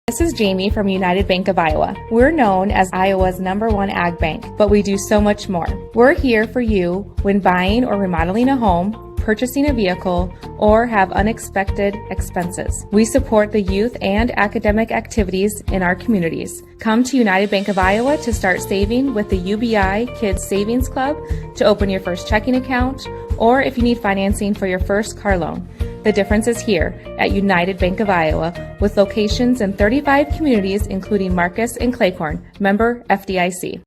This is Jamie from United Bank of Iowa. We're known as Iowa's #1 ag bank, but we do so much more. We're here for you when buying or remodeling a home, purchasing a vehicle, or have unexpected expenses. We support the youth and academic activities in our communities. Come to United Bank of Iowa to start saving with the UBI Kids Savings Club, to open your first checking account, or if you need financing for your first car loan. The difference is here at United Bank of Iowa, with locations in 35 communities, including Marcus and Claycorn. Member FDIC.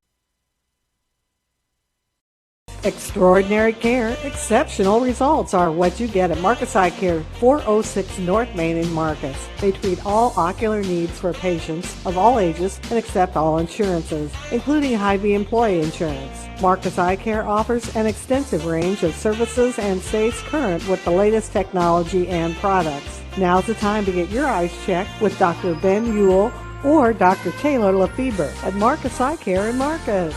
Extraordinary care, exceptional results are what you get at Marcus Eye Care, 406 North Main in Marcus. They treat all ocular needs for patients of all ages and accept all insurances, including Hy-Vee employee insurance. Marcus Eye Care offers an extensive range of services and stays current with the latest technology and products. Now's the time to get your eyes checked with Dr. Ben Ewell or Dr. Taylor Lefebvre at Marcus Eye Care in Marcus.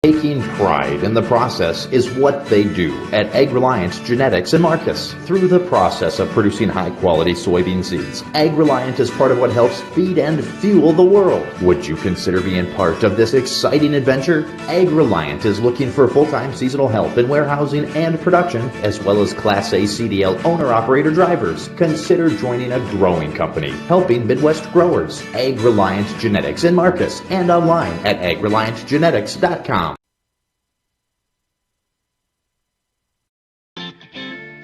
Taking pride in the process is what they do at AgReliant Genetics in Marcus. Through the process of producing high-quality soybean seeds, AgReliant is part of what helps feed and fuel the world. Would you consider being part of this exciting adventure? AgReliant is looking for full-time seasonal help in warehousing and production, as well as Class A CDL owner-operator drivers. Consider joining a growing company, helping Midwest growers. AgReliant Genetics in Marcus, and online at agreliantgenetics.com.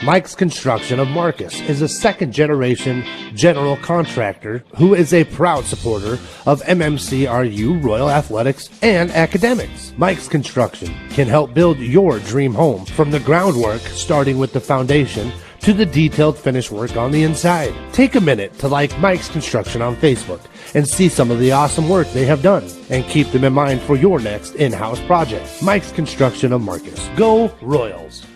Mike's Construction of Marcus is a second-generation general contractor who is a proud supporter of MMCRU, Royal Athletics, and academics. Mike's Construction can help build your dream home from the groundwork, starting with the foundation, to the detailed finish work on the inside. Take a minute to like Mike's Construction on Facebook and see some of the awesome work they have done, and keep them in mind for your next in-house project. Mike's Construction of Marcus. Go Royals!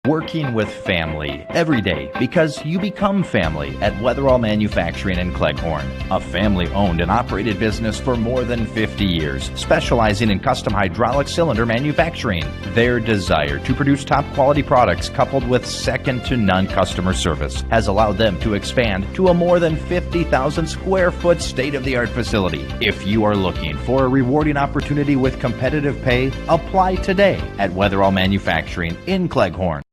Working with family every day, because you become family at Weatherall Manufacturing in Cleghorn, a family-owned and operated business for more than 50 years, specializing in custom hydraulic cylinder manufacturing. Their desire to produce top-quality products coupled with second-to-none customer service has allowed them to expand to a more than 50,000 square foot state-of-the-art facility. If you are looking for a rewarding opportunity with competitive pay, apply today at Weatherall Manufacturing in Cleghorn.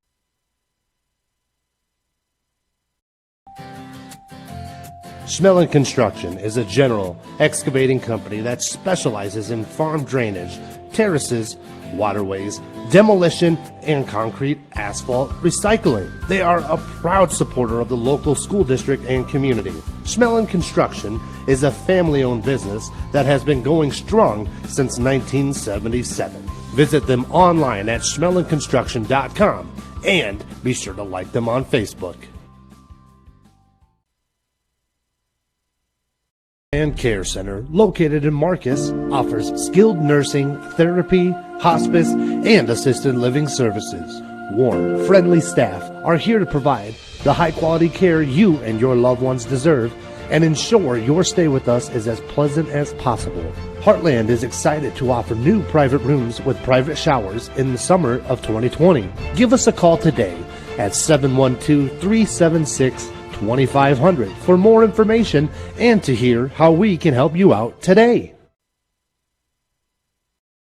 Schmelling Construction is a general excavating company that specializes in farm drainage, terraces, waterways, demolition, and concrete asphalt recycling. They are a proud supporter of the local school district and community. Schmelling Construction is a family-owned business that has been going strong since 1977. Visit them online at schmellingconstruction.com and be sure to like them on Facebook. And Care Center, located in Marcus, offers skilled nursing, therapy, hospice, and assisted living services. Warm, friendly staff are here to provide the high-quality care you and your loved ones deserve and ensure your stay with us is as pleasant as possible. Heartland is excited to offer new private rooms with private showers in the summer of 2020. Give us a call today at 712-376-2500 for more information and to hear how we can help you out today.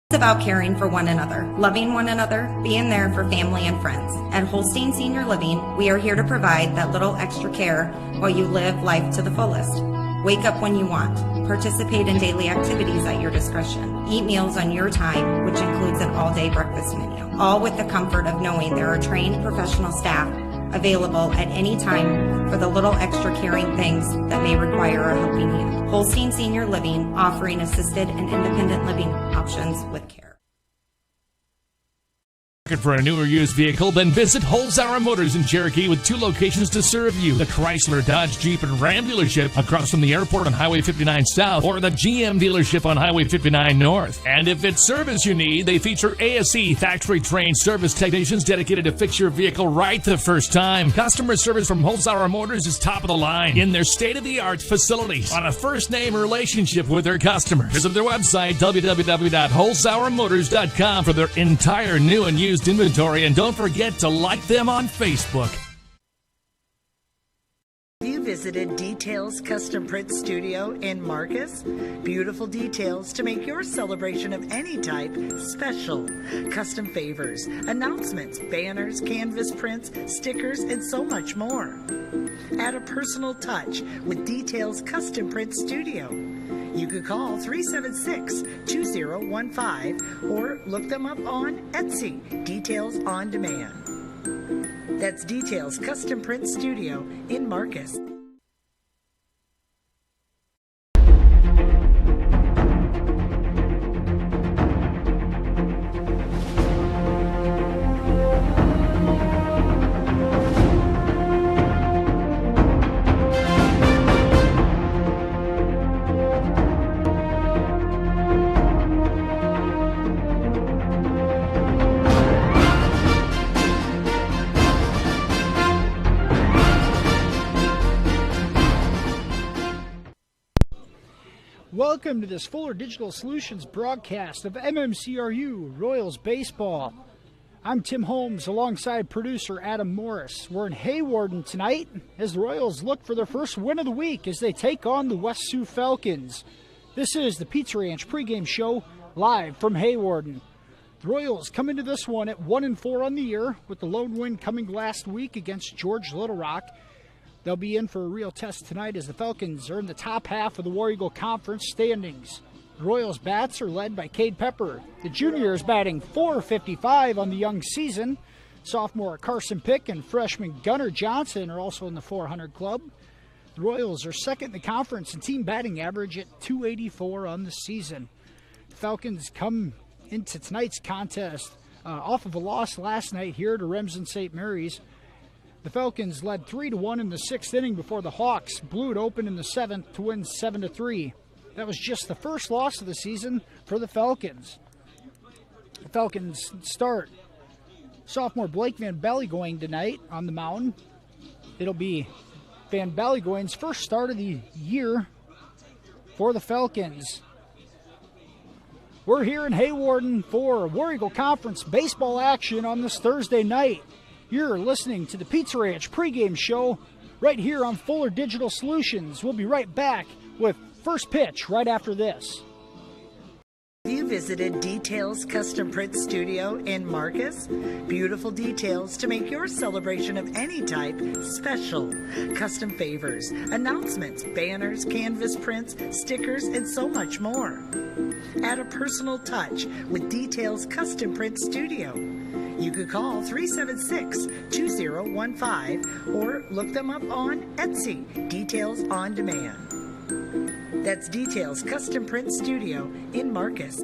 It's about caring for one another, loving one another, being there for family and friends. At Holstein Senior Living, we are here to provide that little extra care while you live life to the fullest. Wake up when you want. Participate in daily activities at your discretion. Eat meals on your time, which includes an all-day breakfast menu. All with the comfort of knowing there are trained professional staff available at any time for the little extra caring things that may require a helping hand. Holstein Senior Living, offering assisted and independent living options with care. Looking for a new or used vehicle? Then visit Holzhauer Motors in Cherokee with 2 locations to serve you. The Chrysler, Dodge, Jeep, and Ram dealership across from the airport on Highway 59 South, or the GM dealership on Highway 59 North. And if it's service you need, they feature ASE factory-trained service technicians dedicated to fix your vehicle right the first time. Customer service from Holzhauer Motors is top of the line in their state-of-the-art facilities on a first-name relationship with their customers. Visit their website, www.holzhauermotors.com, for their entire new and used used inventory, and don't forget to like them on Facebook. Have you visited Details Custom Print Studio in Marcus? Beautiful details to make your celebration of any type special. Custom favors, announcements, banners, canvas prints, stickers, and so much more. Add a personal touch with Details Custom Print Studio. You could call 376-2015 or look them up on Etsy, Details on Demand. That's Details Custom Print Studio in Marcus. Welcome to this Fuller Digital Solutions broadcast of MMCRU Royals Baseball. I'm Tim Holmes alongside producer Adam Morris. We're in Hawarden tonight as the Royals look for their first win of the week as they take on the West Sioux Falcons. This is the Pizza Ranch pregame show live from Hawarden. The Royals come into this one at 1-4 on the year with the lone win coming last week against George Little Rock. They'll be in for a real test tonight as the Falcons are in the top half of the War Eagle Conference standings. The Royals' bats are led by Cade Pepper. The junior is batting .455 on the young season. Sophomore Carson Pick and freshman Gunnar Johnson are also in the .400 club. The Royals are second in the conference in team batting average at .284 on the season. The Falcons come into tonight's contest off of a loss last night here to Remsen St. Mary's. The Falcons led 3-1 in the sixth inning before the Hawks blew it open in the seventh to win 7-3. That was just the first loss of the season for the Falcons. The Falcons start sophomore Blake Van Ballygoing tonight on the mound. It'll be Van Ballygoing's first start of the year for the Falcons. We're here in Hawarden for War Eagle Conference baseball action on this Thursday night. You're listening to the Pizza Ranch pregame show right here on Fuller Digital Solutions. We'll be right back with first pitch right after this. Have you visited Details Custom Print Studio in Marcus? Beautiful details to make your celebration of any type special. Custom favors, announcements, banners, canvas prints, stickers, and so much more. Add a personal touch with Details Custom Print Studio. You could call 376-2015 or look them up on Etsy, Details on Demand. That's Details Custom Print Studio in Marcus.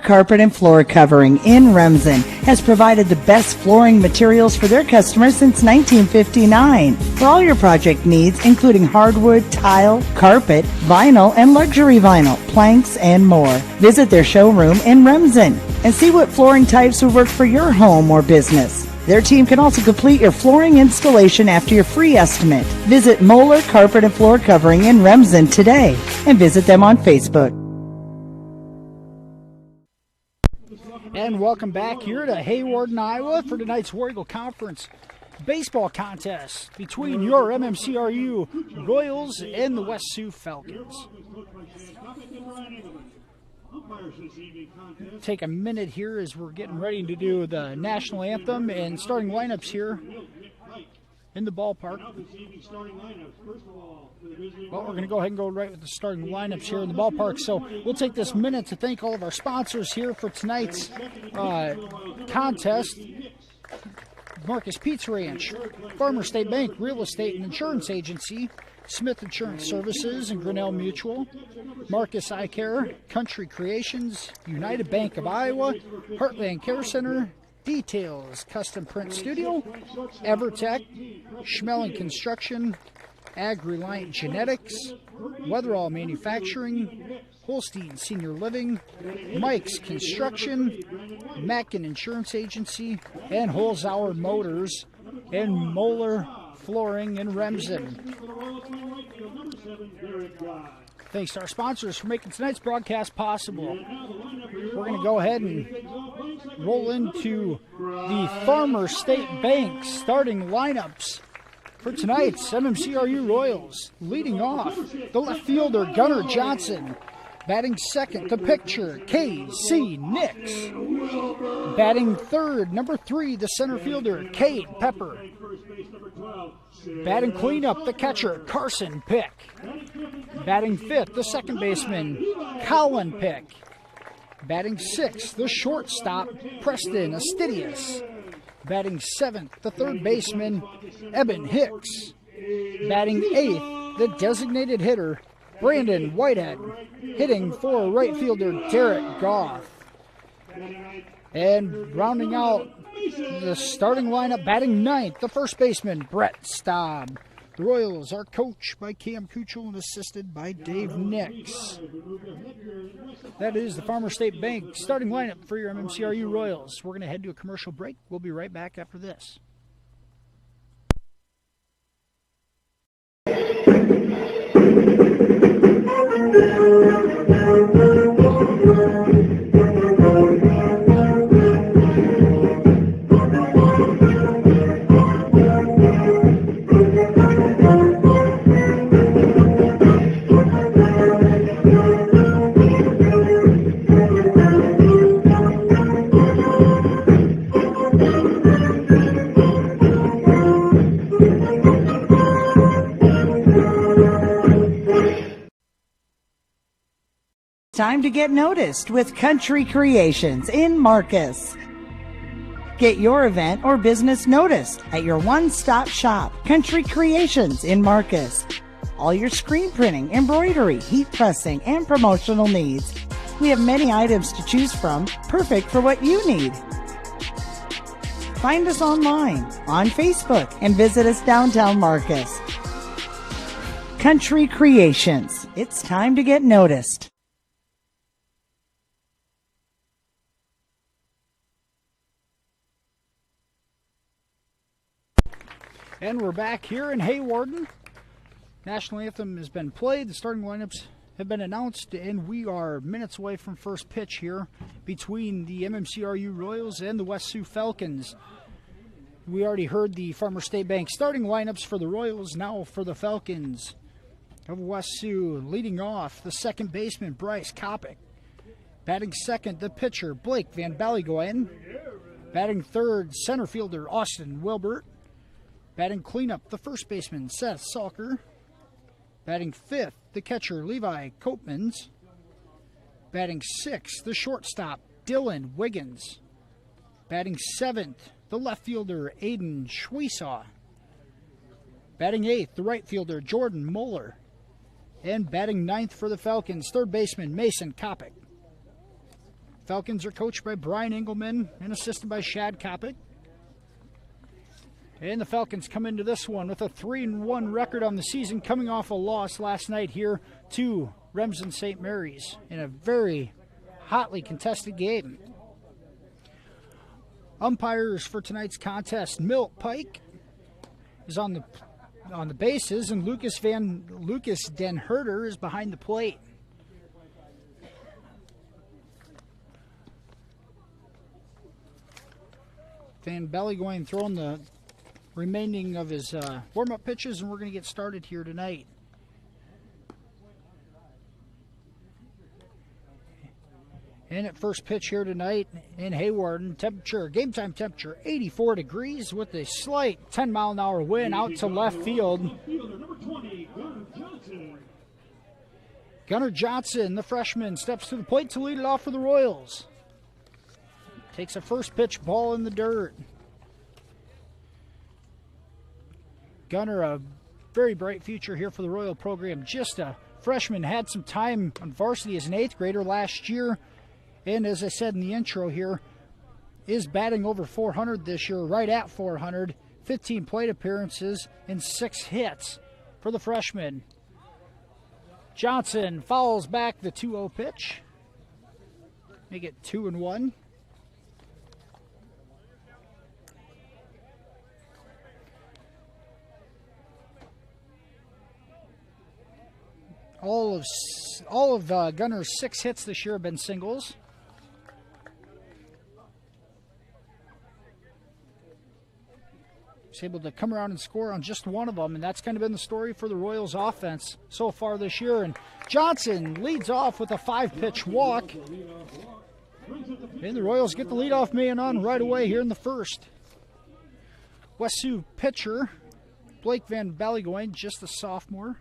Carpet and Floor Covering in Remsen has provided the best flooring materials for their customers since 1959. For all your project needs, including hardwood, tile, carpet, vinyl, and luxury vinyl, planks, and more. Visit their showroom in Remsen and see what flooring types would work for your home or business. Their team can also complete your flooring installation after your free estimate. Visit Moeller Carpet and Floor Covering in Remsen today and visit them on Facebook. And welcome back here to Hawarden, Iowa for tonight's War Eagle Conference baseball contest between your MMCRU Royals and the West Sioux Falcons. Take a minute here as we're getting ready to do the national anthem and starting lineups here in the ballpark. Well, we're going to go ahead and go right with the starting lineups here in the ballpark. So we'll take this minute to thank all of our sponsors here for tonight's contest. Marcus Pizza Ranch, Farmer State Bank, Real Estate and Insurance Agency, Smith Insurance Services and Grinnell Mutual, Marcus Eye Care, Country Creations, United Bank of Iowa, Heartland Care Center, Details Custom Print Studio, Evertech, Schmeling Construction, Ag-Reliant Genetics, Weatherall Manufacturing, Holstein Senior Living, Mike's Construction, Mackin Insurance Agency, and Holzhauer Motors, and Moeller Flooring in Remsen. Thanks to our sponsors for making tonight's broadcast possible. we're going to go ahead and roll into the Farmer State Bank starting lineups for tonight's MMCRU Royals. Leading off, the left fielder, Gunnar Johnson. Batting second, the pitcher, K.C. Nix. Batting third, number 3, the center fielder, Cade Pepper. Batting cleanup, the catcher, Carson Pick. Batting fifth, the second baseman, Colin Pick. Batting sixth, the shortstop, Preston Astidius. Batting seventh, the third baseman, Eben Hicks. Batting eighth, the designated hitter, Brandon Whitehead. Hitting for right fielder, Derek Goff. And rounding out the starting lineup, batting ninth, the first baseman, Brett Staub. The Royals are coached by Cam Kuchel and assisted by Dave Nix. That is the Farmer State Bank starting lineup for your MMCRU Royals. We're going to head to a commercial break. We'll be right back after this. Time to get noticed with Country Creations in Marcus. Get your event or business noticed at your one-stop shop, Country Creations in Marcus. All your screen printing, embroidery, heat pressing, and promotional needs. We have many items to choose from, perfect for what you need. Find us online, on Facebook, and visit us downtown Marcus. Country Creations. It's time to get noticed. And we're back here in Haywarden. National Anthem has been played. The starting lineups have been announced, and we are minutes away from first pitch here between the MMCRU Royals and the West Sioux Falcons. We already heard the Farmer State Bank starting lineups for the Royals. Now for the Falcons of West Sioux. Leading off, the second baseman, Bryce Kopic. Batting second, the pitcher, Blake Van Ballygoen. Batting third, center fielder, Austin Wilbert. Batting cleanup, the first baseman, Seth Salker. Batting fifth, the catcher, Levi Copeman's. Batting sixth, the shortstop, Dylan Wiggins. Batting seventh, the left fielder, Aiden Schweisaw. Batting eighth, the right fielder, Jordan Moeller. And batting ninth for the Falcons, third baseman, Mason Kopic. Falcons are coached by Brian Engelman and assisted by Shad Kopic. And the Falcons come into this one with a 3-1 record on the season, coming off a loss last night here to Remsen St. Mary's in a very hotly contested game. Umpires for tonight's contest, Milt Pike is on the bases, and Lucas Den Herder is behind the plate. Van Ballygoen throwing the remaining of his warm-up pitches, and we're going to get started here tonight. And at first pitch here tonight in Haywarden, game time temperature 84 degrees with a slight 10-mile-an-hour wind out to left field. Gunnar Johnson, the freshman, steps to the plate to lead it off for the Royals. Takes a first pitch ball in the dirt. Gunnar, a very bright future here for the Royal program. Just a freshman, had some time on varsity as an 8th grader last year. And as I said in the intro here, is batting over 400 this year, right at 400. 15 plate appearances and 6 hits for the freshman. Johnson fouls back the 2-0 pitch. Make it 2-1. All of Gunner's 6 hits this year have been singles. was able to come around and score on just one of them, and that's kind of been the story for the Royals offense so far this year. And Johnson leads off with a 5-pitch walk. And the Royals get the leadoff man on right away here in the first. West Sioux pitcher Blake Van Ballygoin, just a sophomore.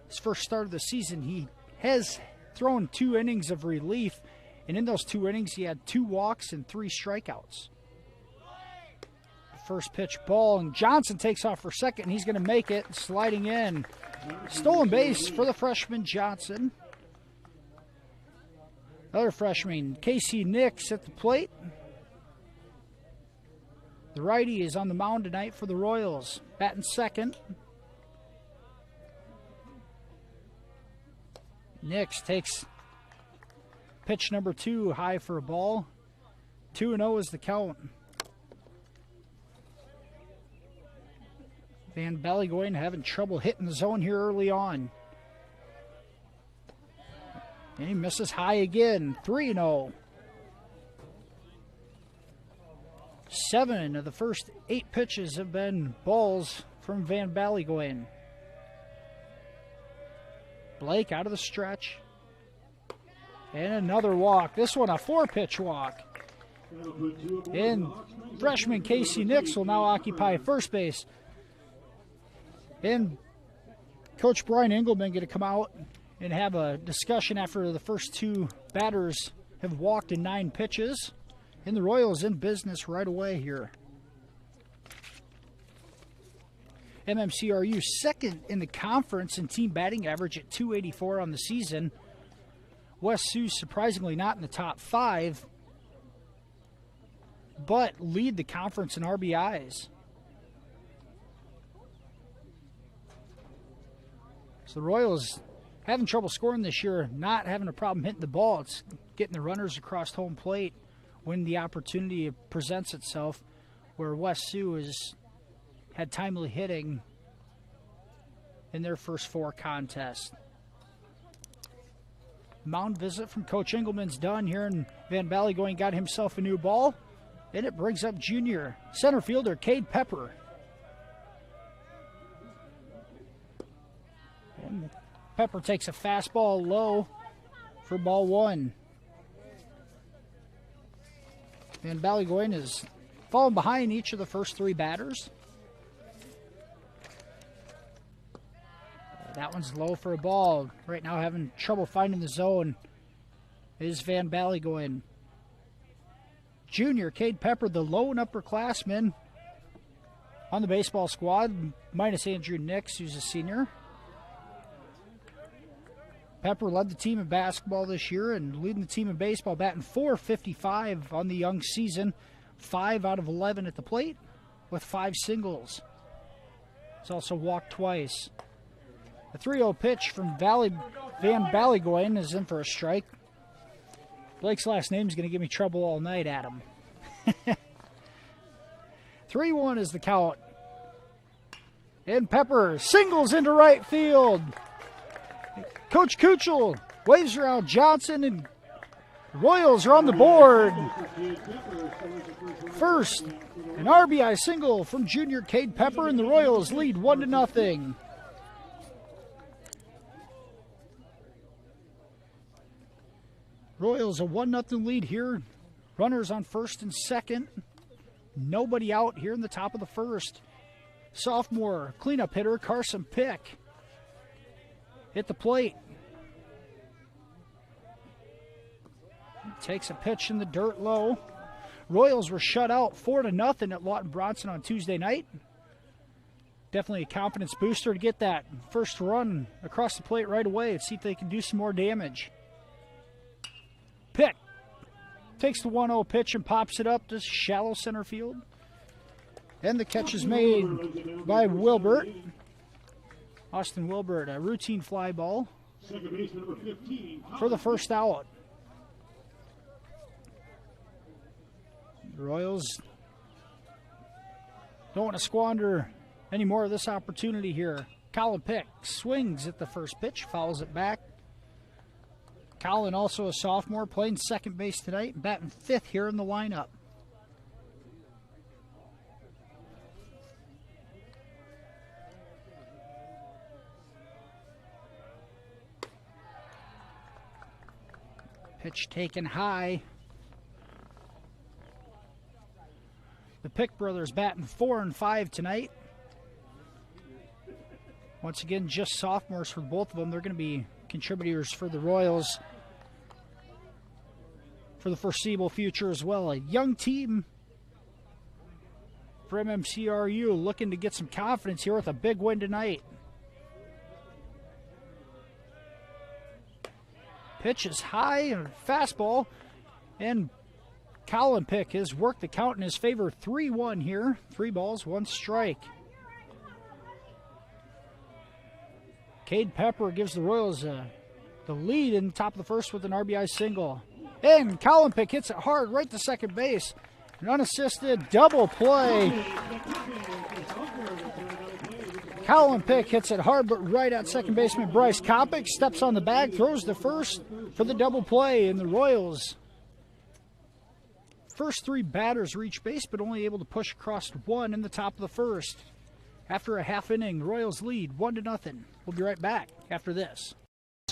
His first start of the season, he has thrown 2 innings of relief, and in those 2 innings he had 2 walks and 3 strikeouts. First pitch ball, and Johnson takes off for second, and he's going to make it, sliding in. Stolen base for the freshman Johnson. Another freshman, Casey Nix, at the plate. The righty is on the mound tonight for the Royals, batting second. Nix takes pitch number 2, high for a ball. 2-0 is the count. Van Ballygoin having trouble hitting the zone here early on. And he misses high again, 3-0. 7 of the first 8 pitches have been balls from Van Ballygoin. Blake out of the stretch. And another walk. This one a 4-pitch walk. And freshman Casey Nix will now occupy first base. And Coach Brian Engelman going to come out and have a discussion after the first 2 batters have walked in 9 pitches. And the Royals in business right away here. MMCRU second in the conference in team batting average at .284 on the season. West Sioux surprisingly not in the top 5, but lead the conference in RBIs. So the Royals having trouble scoring this year, not having a problem hitting the ball. It's getting the runners across home plate when the opportunity presents itself, where West Sioux has had timely hitting in their first 4 contests. Mound visit from Coach Engelman's done here, and Van Ballygoin got himself a new ball, and it brings up junior center fielder Cade Pepper. And Pepper takes a fastball low for ball 1. Van Ballygoin has fallen behind each of the first 3 batters. That one's low for a ball. Right now having trouble finding the zone is Van Ballygoin. Junior Cade Pepper, the lone upperclassman on the baseball squad, minus Andrew Nix, who's a senior. Pepper led the team in basketball this year and leading the team in baseball, batting .455 on the young season. 5 out of 11 at the plate with 5 singles. He's also walked twice. A 3-0 pitch from Van Ballygoin is in for a strike. Blake's last name is going to give me trouble all night, Adam. 3-1 is the count. And Pepper singles into right field. Coach Kuchel waves around Johnson, and Royals are on the board. First, an RBI single from junior Cade Pepper, and the Royals lead 1-0. Royals a 1-0 lead here. Runners on first and second. Nobody out here in the top of the first. Sophomore cleanup hitter Carson Pick hit the plate. Takes a pitch in the dirt low. Royals were shut out 4-0 at Lawton Bronson on Tuesday night. Definitely a confidence booster to get that first run across the plate right away and see if they can do some more damage. Pick takes the 1-0 pitch and pops it up to shallow center field. And the catch is made by Wilbert. Austin Wilbert, a routine fly ball for the first out. The Royals don't want to squander any more of this opportunity here. Colin Pick swings at the first pitch, fouls it back. Colin, also a sophomore, playing second base tonight, batting 5th here in the lineup. Pitch taken high. The Pick brothers batting 4 and 5 tonight. Once again, just sophomores for both of them. They're going to be contributors for the Royals for the foreseeable future as well. A young team for MMCRU looking to get some confidence here with a big win tonight. Pitch is high and fastball, and Colin Pick has worked the count in his favor. 3-1 here. 3 balls, 1 strike. Cade Pepper gives the Royals the lead in the top of the first with an RBI single. And Colin Pick hits it hard right to second base. An unassisted double play. Colin Pick hits it hard but right at second baseman Bryce Kopic steps on the bag, throws the first for the double play, and the Royals first 3 batters reach base but only able to push across 1 in the top of the first. After a half inning, the Royals lead 1-0. We'll be right back after this.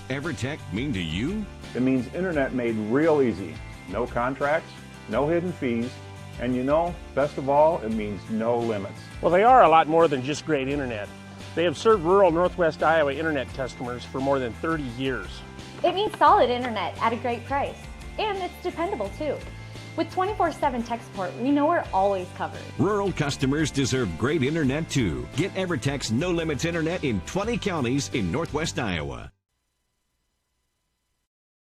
EverTech mean to you? It means internet made real easy. No contracts, no hidden fees, and you know, best of all, it means no limits. Well, they are a lot more than just great internet. They have served rural Northwest Iowa internet customers for more than 30 years. It means solid internet at a great price, and it's dependable too. With 24/7 tech support, we know we're always covered. Rural customers deserve great internet too. Get EverTech's no limits internet in 20 counties in Northwest Iowa.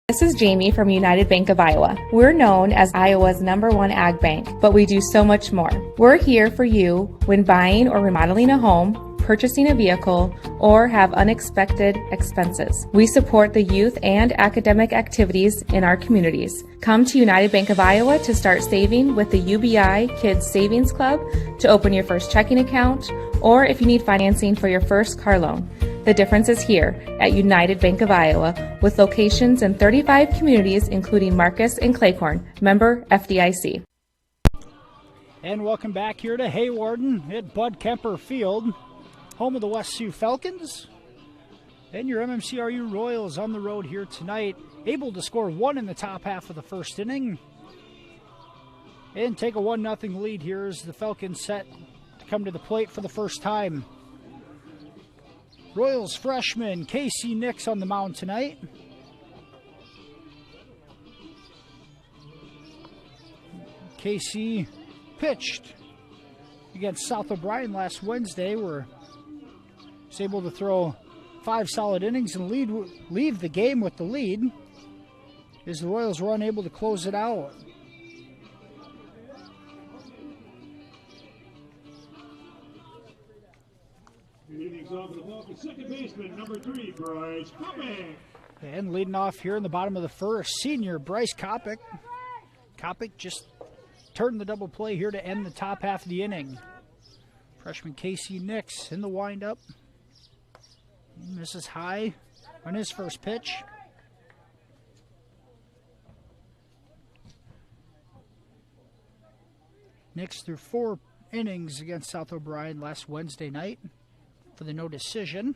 This is Jamie from United Bank of Iowa. We're known as Iowa's #1 ag bank, but we do so much more. We're here for you when buying or remodeling a home, purchasing a vehicle, or have unexpected expenses. We support the youth and academic activities in our communities. Come to United Bank of Iowa to start saving with the UBI Kids Savings Club, to open your first checking account, or if you need financing for your first car loan. The difference is here at United Bank of Iowa, with locations in 35 communities, including Marcus and Claycorn. Member FDIC. And welcome back here to Haywarden at Bud Kemper Field, home of the West Sioux Falcons. And your MMCRU Royals on the road here tonight, able to score 1 in the top half of the first inning and take a 1-0 lead here as the Falcons set to come to the plate for the first time. Royals freshman Casey Nix on the mound tonight. Casey pitched against South O'Brien last Wednesday, where he was able to throw 5 solid innings and leave the game with the lead, as the Royals were unable to close it out. Innings off the ball for second baseman, number 3, Bryce Kopic. And leading off here in the bottom of the first, senior Bryce Kopic. Kopic just turned the double play here to end the top half of the inning. Freshman Casey Nix in the windup. He misses high on his first pitch. Nix threw 4 innings against South O'Brien last Wednesday night for the no decision.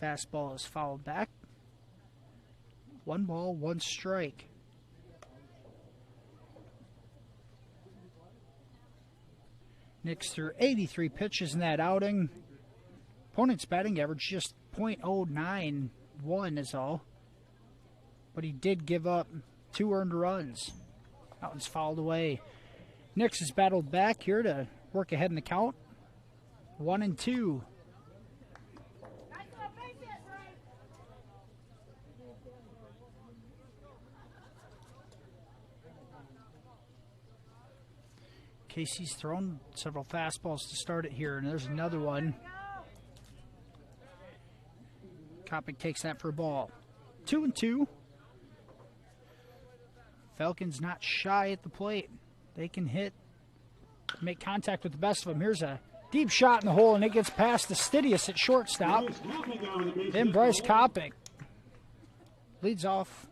Fastball is fouled back. 1 ball, 1 strike. Nix threw 83 pitches in that outing. Opponent's batting average just .091 is all. But he did give up 2 earned runs. That one's fouled away. Nix has battled back here to work ahead in the count. 1-2. Casey's thrown several fastballs to start it here, and there's another one. Kopic takes that for a ball. 2-2. Falcons not shy at the plate. They can hit, make contact with the best of them. Here's a deep shot in the hole, and it gets past the Stidius at shortstop. Then Bryce Kopic leads off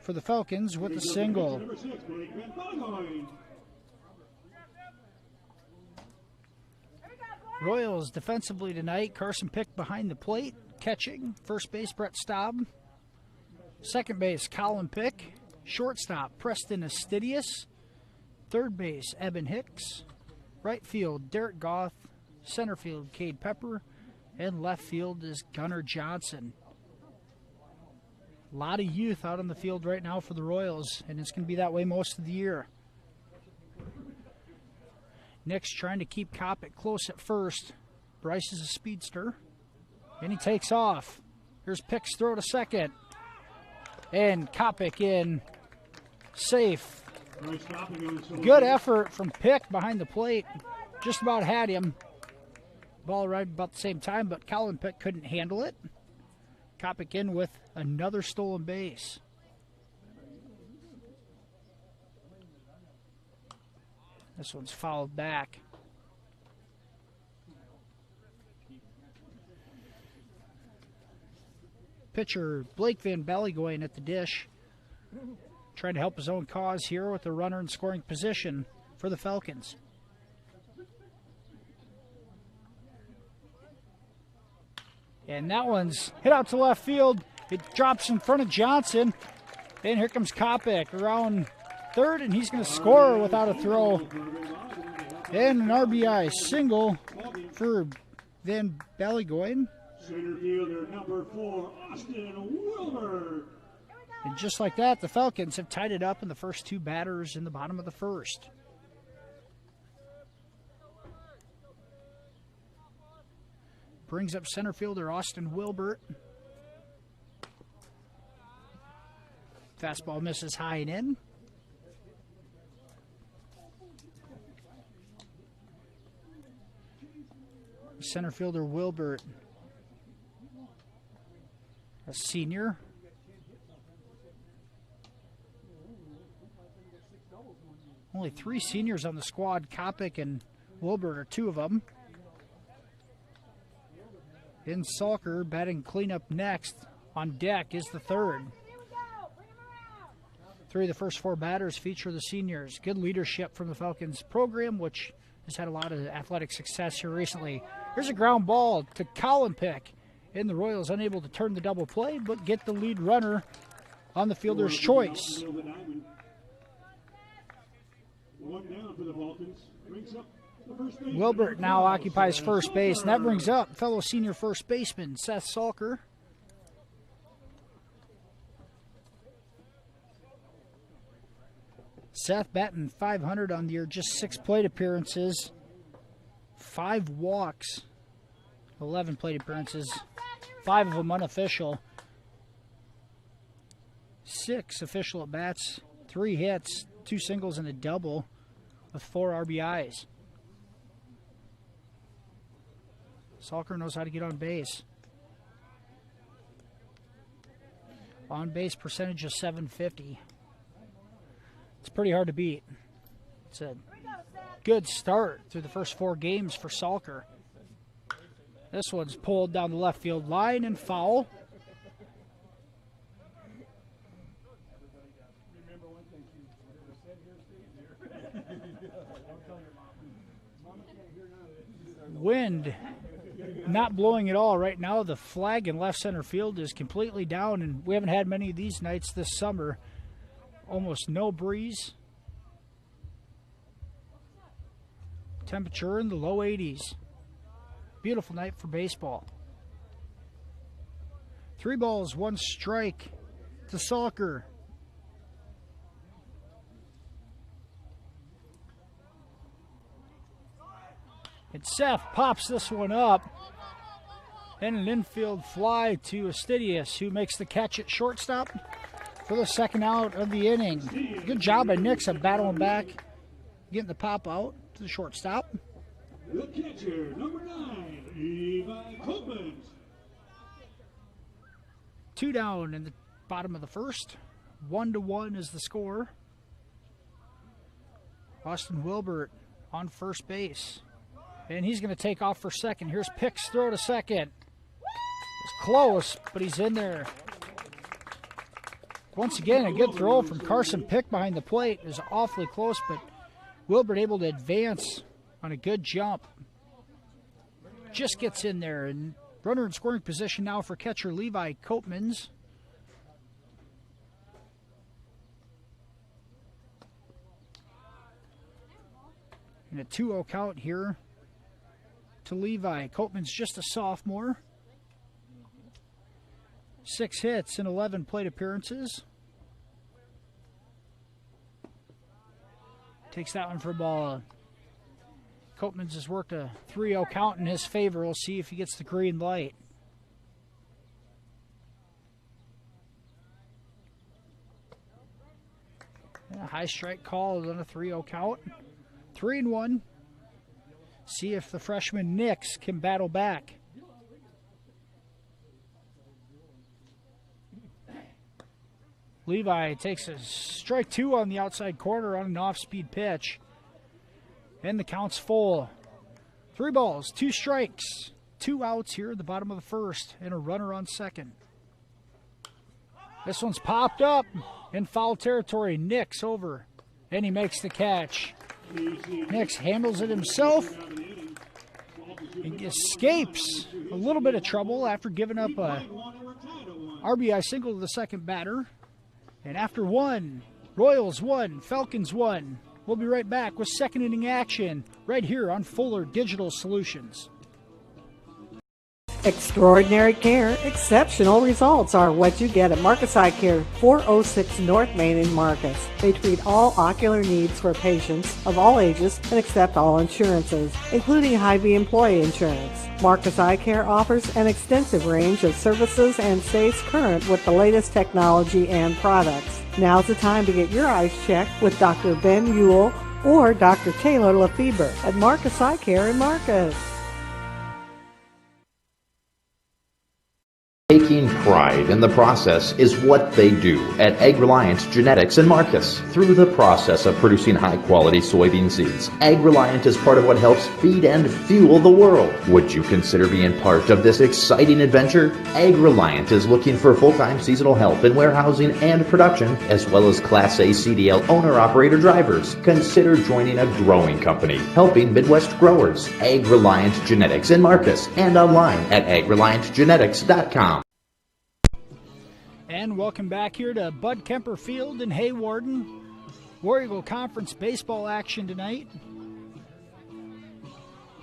for the Falcons with a single. Royals defensively tonight. Carson Pick behind the plate. catching. First base, Brett Staub. Second base, Colin Pick. Shortstop, Preston Astidius. Third base, Evan Hicks. Right field, Derek Goff. Center field, Cade Pepper. And left field is Gunnar Johnson. A lot of youth out on the field right now for the Royals, and it's going to be that way most of the year. Nick's trying to keep Kopic close at first. Bryce is a speedster, and he takes off. Here's Pick's throw to second. And Kopic in, safe. Good effort from Pick behind the plate. Just about had him. Ball right about the same time, but Colin Pick couldn't handle it. Kopic in with another stolen base. This one's fouled back. Pitcher Blake Van Bellegoyen at the dish. Trying to help his own cause here with a runner in scoring position for the Falcons. And that one's hit out to left field. It drops in front of Johnson. And here comes Kopic around third, and he's going to score without a throw. And an RBI single for Van Bellegoyen. Center fielder number 4, Austin Wilbur. And just like that, the Falcons have tied it up in the first two batters in the bottom of the first. Brings up center fielder Austin Wilbert. Fastball misses high and in. Center fielder Wilbert, a senior. Only 3 seniors on the squad. Kopic and Wilbert are 2 of them. In Salker, batting cleanup next. On deck is the third. 3 of the first 4 batters feature the seniors. Good leadership from the Falcons program, which has had a lot of athletic success here recently. Here's a ground ball to Colin Pick. And the Royals unable to turn the double play, but get the lead runner on the fielder's choice. One down for the Falcons. Brings up the first base. Wilbert now occupies first base, and that brings up fellow senior first baseman Seth Salker. Seth batting .500 on the year, just 6 plate appearances, 5 walks, 11 plate appearances, 5 of them unofficial, 6 official at bats, 3 hits, 2 singles and a double with 4 RBIs. Salker knows how to get on base. On base percentage of .750. It's pretty hard to beat. It's a good start through the first 4 games for Salker. This one's pulled down the left field line and foul. Wind not blowing at all right now. The flag in left center field is completely down, and we haven't had many of these nights this summer. Almost no breeze. Temperature in the low 80s. Beautiful night for baseball. 3 balls, 1 strike to Salker. And Seth pops this one up. And an infield fly to Astidius, who makes the catch at shortstop for the second out of the inning. Good job by Nix of battling back, getting the pop out to the shortstop. The catcher, number 9, Levi Copeland. 2 down in the bottom of the first. 1-1 is the score. Austin Wilbert on first base. And he's going to take off for second. Here's Pick's throw to second. It's close, but he's in there. Once again, a good throw from Carson Pick behind the plate. It was awfully close, but Wilbert able to advance on a good jump. Just gets in there, and Runner in scoring position now for catcher Levi Copeman's. And a 2-0 count here to Levi. Copeman's just a sophomore. 6 hits and 11 plate appearances. Takes that one for a ball. Copeman's has worked a 3-0 count in his favor. We'll see if he gets the green light. And a high strike call on a 3-0 count. 3-1. See if the freshman Nix can battle back. Levi takes a strike 2 on the outside corner on an off-speed pitch. And the count's full. 3 balls, 2 strikes, 2 outs here at the bottom of the first, and a runner on second. This one's popped up in foul territory. Nix over, and he makes the catch. Nix handles it himself. He escapes a little bit of trouble after giving up a RBI single to the second batter. And after 1, Royals 1, Falcons 1. We'll be right back with second inning action right here on Fuller Digital Solutions. Extraordinary care, exceptional results are what you get at Marcus Eye Care, 406 North Main in Marcus. They treat all ocular needs for patients of all ages and accept all insurances, including Hy-Vee employee insurance. Marcus Eye Care offers an extensive range of services and stays current with the latest technology and products. Now's the time to get your eyes checked with Dr. Ben Ewell or Dr. Taylor Lefebvre at Marcus Eye Care in Marcus. Taking pride in the process is what they do at Ag Reliant Genetics in Marcus. Through the process of producing high-quality soybean seeds, Ag Reliant is part of what helps feed and fuel the world. Would you consider being part of this exciting adventure? Ag Reliant is looking for full-time seasonal help in warehousing and production, as well as Class A CDL owner-operator drivers. Consider joining a growing company, helping Midwest growers. Ag Reliant Genetics in Marcus, and online at agreliantgenetics.com. And welcome back here to Bud Kemper Field in Haywarden. War Eagle Conference baseball action tonight.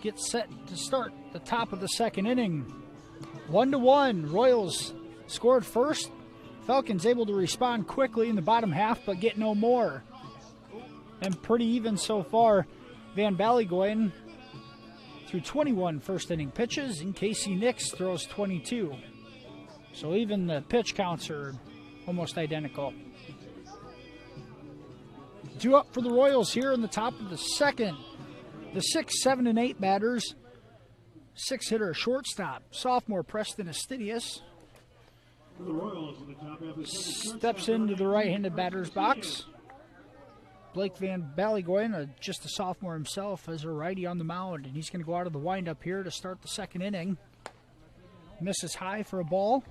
Gets set to start the top of the second inning. 1-1. Royals scored first. Falcons able to respond quickly in the bottom half, but get no more. And pretty even so far. Van Ballygoyen threw 21 first inning pitches, and Casey Nix throws 22. So even the pitch counts are almost identical. 2 up for the Royals here in the top of the second. The 6, 7, and 8 batters. 6-hitter shortstop, sophomore Preston Astidius. Steps into the right-handed batter's box. Blake Van Ballygoyen, just a sophomore himself, as a righty on the mound. And he's going to go out of the windup here to start the second inning. Misses high for a ball.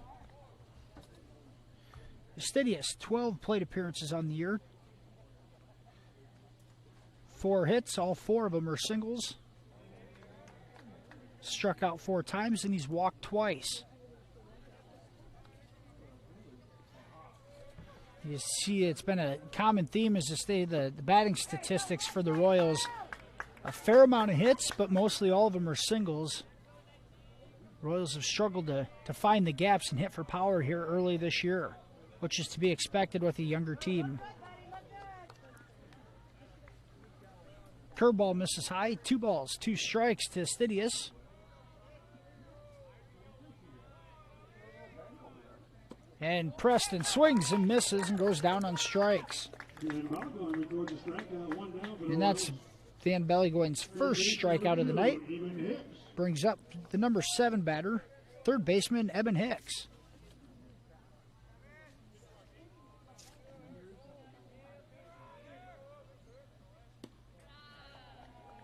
Astidius, 12 plate appearances on the year. 4 hits, all 4 of them are singles. Struck out 4 times, and he's walked twice. You see, it's been a common theme as the batting statistics for the Royals. A fair amount of hits, but mostly all of them are singles. Royals have struggled to find the gaps and hit for power here early this year, which is to be expected with a younger team. Curveball misses high. 2 balls, 2 strikes to Astidius. And Preston swings and misses and goes down on strikes. And that's Van Ballygoyen's first strikeout of the night. Brings up the number 7 batter, third baseman Eben Hicks.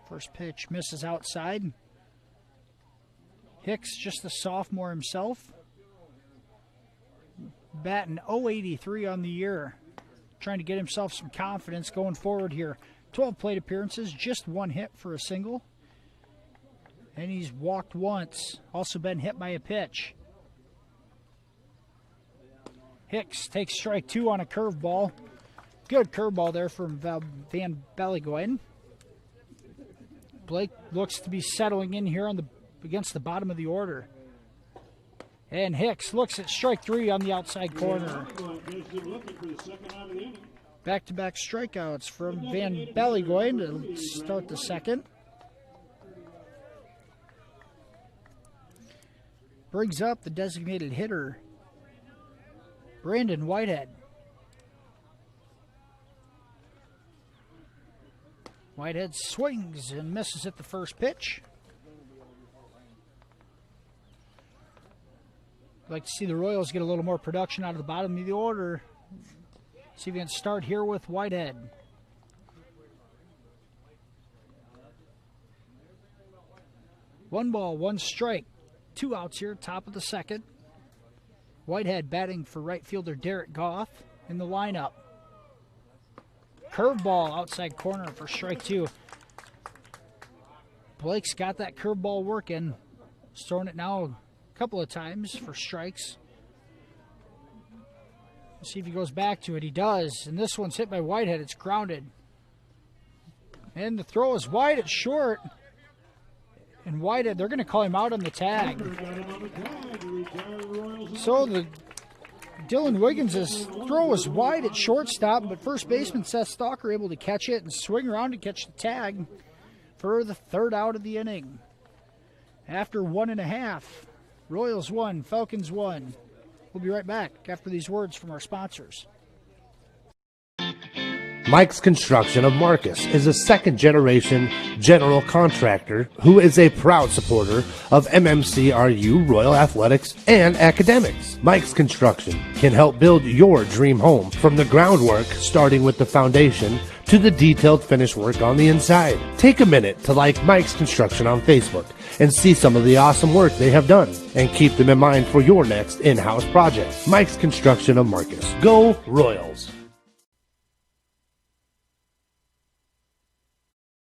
First pitch misses outside. Hicks, just a sophomore himself. Batting .083 on the year. Trying to get himself some confidence going forward here. 12 plate appearances, just 1 hit for a single. And he's walked once, also been hit by a pitch. Hicks takes strike 2 on a curveball. Good curveball there from Van Bellegoin. Blake looks to be settling in here against the bottom of the order. And Hicks looks at strike 3 on the outside corner. Back-to-back strikeouts from Van Bellegoin to start the second. Brings up the designated hitter, Brandon Whitehead. Whitehead swings and misses at the first pitch. I'd like to see the Royals get a little more production out of the bottom of the order. See if we can start here with Whitehead. One ball, one strike. 2 outs here, top of the second. Whitehead batting for right fielder Derek Goff in the lineup. Curveball outside corner for strike 2. Blake's got that curveball working. He's thrown it now a couple of times for strikes. Let's see if he goes back to it. He does. And this one's hit by Whitehead. It's grounded. And the throw is wide. It's short. And Whitehead, they're going to call him out on the tag. So Dylan Wiggins' throw was wide at shortstop, but first baseman Seth Stalker able to catch it and swing around to catch the tag for the 3rd out of the inning. After 1.5, Royals 1, Falcons 1. We'll be right back after these words from our sponsors. Mike's Construction of Marcus is a second-generation general contractor who is a proud supporter of MMCRU, Royal Athletics, and academics. Mike's Construction can help build your dream home from the groundwork, starting with the foundation, to the detailed finish work on the inside. Take a minute to like Mike's Construction on Facebook and see some of the awesome work they have done, and keep them in mind for your next in-house project. Mike's Construction of Marcus. Go Royals!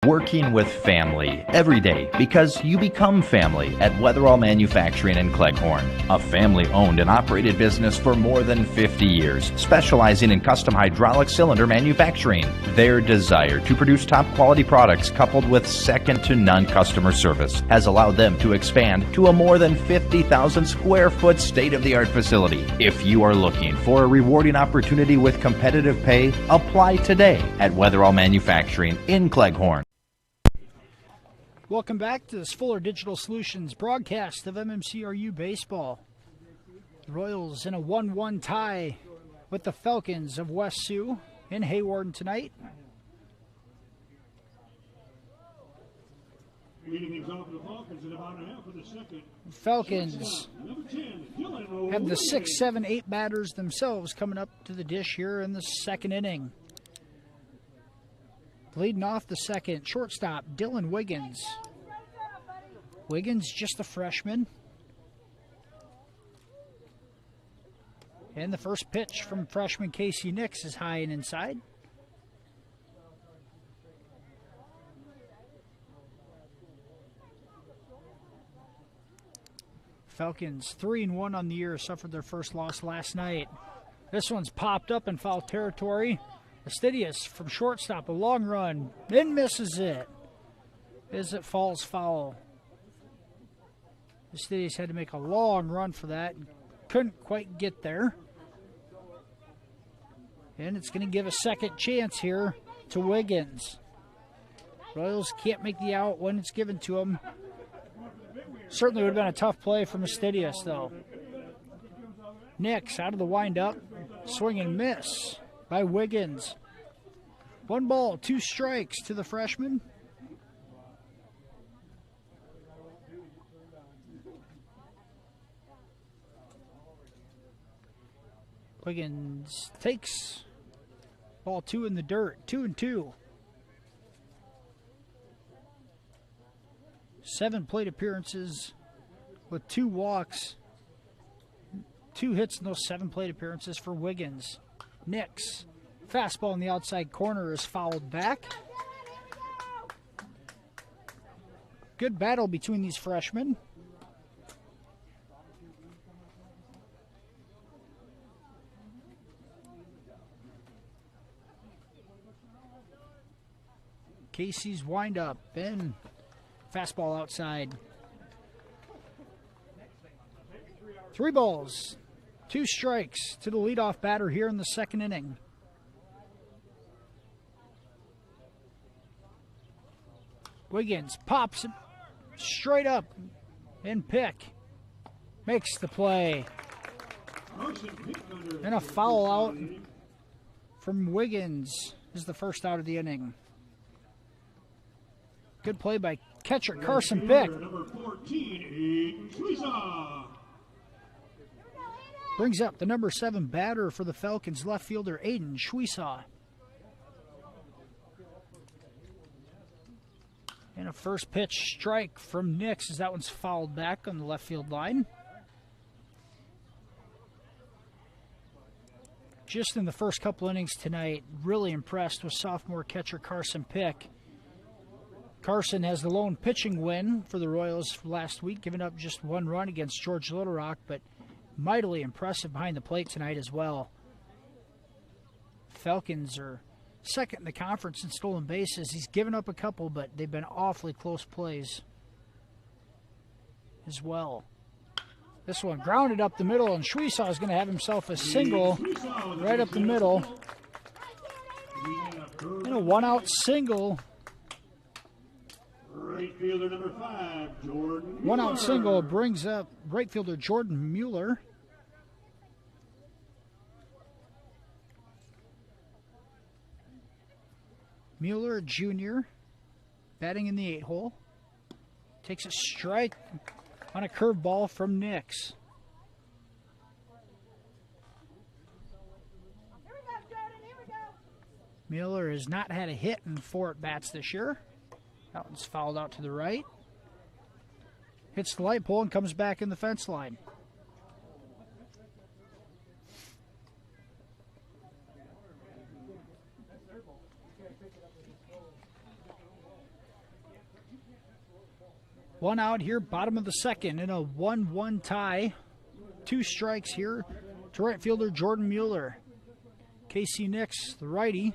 Working with family every day because you become family at Weatherall Manufacturing in Cleghorn, a family-owned and operated business for more than 50 years, specializing in custom hydraulic cylinder manufacturing. Their desire to produce top-quality products coupled with second-to-none customer service has allowed them to expand to a more than 50,000 square foot state-of-the-art facility. If you are looking for a rewarding opportunity with competitive pay, apply today at Weatherall Manufacturing in Cleghorn. Welcome back to this Fuller Digital Solutions broadcast of MMCRU Baseball. The Royals in a 1-1 tie with the Falcons of West Sioux in Hawarden tonight. Leading things off for the Falcons in about a half of the second. Falcons have the 6, 7, 8 batters themselves coming up to the dish here in the second inning. Leading off the second, shortstop Dylan Wiggins. Wiggins, just a freshman. And the first pitch from freshman Casey Nix is high and inside. Falcons 3-1 on the year, suffered their first loss last night. This one's popped up in foul territory. Astidius from shortstop, a long run, then misses it as it falls foul. Astidius had to make a long run for that, couldn't quite get there. And it's going to give a second chance here to Wiggins. Royals can't make the out when it's given to them. Certainly would have been a tough play from Astidius, though. Nix out of the windup, swing and miss by Wiggins. 1 ball, 2 strikes to the freshman. Wiggins takes ball 2 in the dirt, 2-2. 7 plate appearances with 2 walks. 2 hits in those 7 plate appearances for Wiggins. Nix, fastball in the outside corner is fouled back. Good battle between these freshmen. Casey's windup and fastball outside. 3 balls, 2 strikes to the leadoff batter here in the second inning. Wiggins pops it straight up and Pick makes the play. And a foul out from Wiggins is the first out of the inning. Good play by catcher Carson Pick. Number 14, Suiza. Brings up the number 7 batter for the Falcons, left fielder Aiden Schweisaw. And a first pitch strike from Nix as that one's fouled back on the left field line. Just in the first couple innings tonight, really impressed with sophomore catcher Carson Pick. Carson has the lone pitching win for the Royals last week, giving up just 1 run against George Little Rock, but mightily impressive behind the plate tonight as well. Falcons are second in the conference in stolen bases. He's given up a couple, but they've been awfully close plays as well. This one grounded up the middle, and Schweisaw is going to have himself a single right up the middle. And a 1-out single. Right fielder number 5, Jordan. 1-out single brings up right fielder Jordan Mueller. Mueller, junior, batting in the 8-hole. Takes a strike on a curveball from Nix. Mueller has not had a hit in 4 at-bats this year. That one's fouled out to the right. Hits the light pole and comes back in the fence line. One out here, bottom of the second, in a 1-1 tie. 2 strikes here to right fielder Jordan Mueller. Casey Nix, the righty,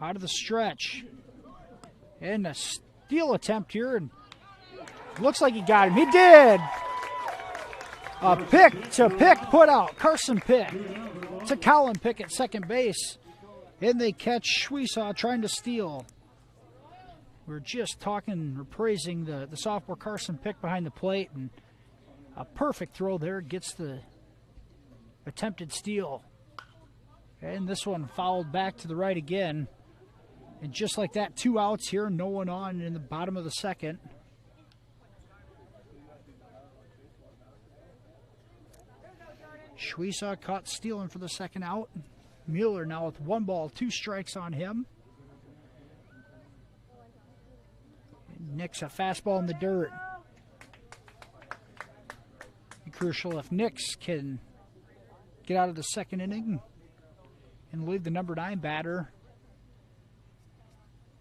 out of the stretch. And a steal attempt here, and looks like he got him. He did! A pick put out. Carson Pick to Colin Pick at second base. And they catch Schweisaw trying to steal. We're just talking or praising the sophomore Carson Pick behind the plate, and a perfect throw there gets the attempted steal. And this one fouled back to the right again. And just like that, 2 outs here, no one on in the bottom of the second. Schweisaw caught stealing for the second out. Mueller now with 1 ball, 2 strikes on him. Nix a fastball in the dirt. Be crucial if Nix can get out of the second inning and leave the number 9 batter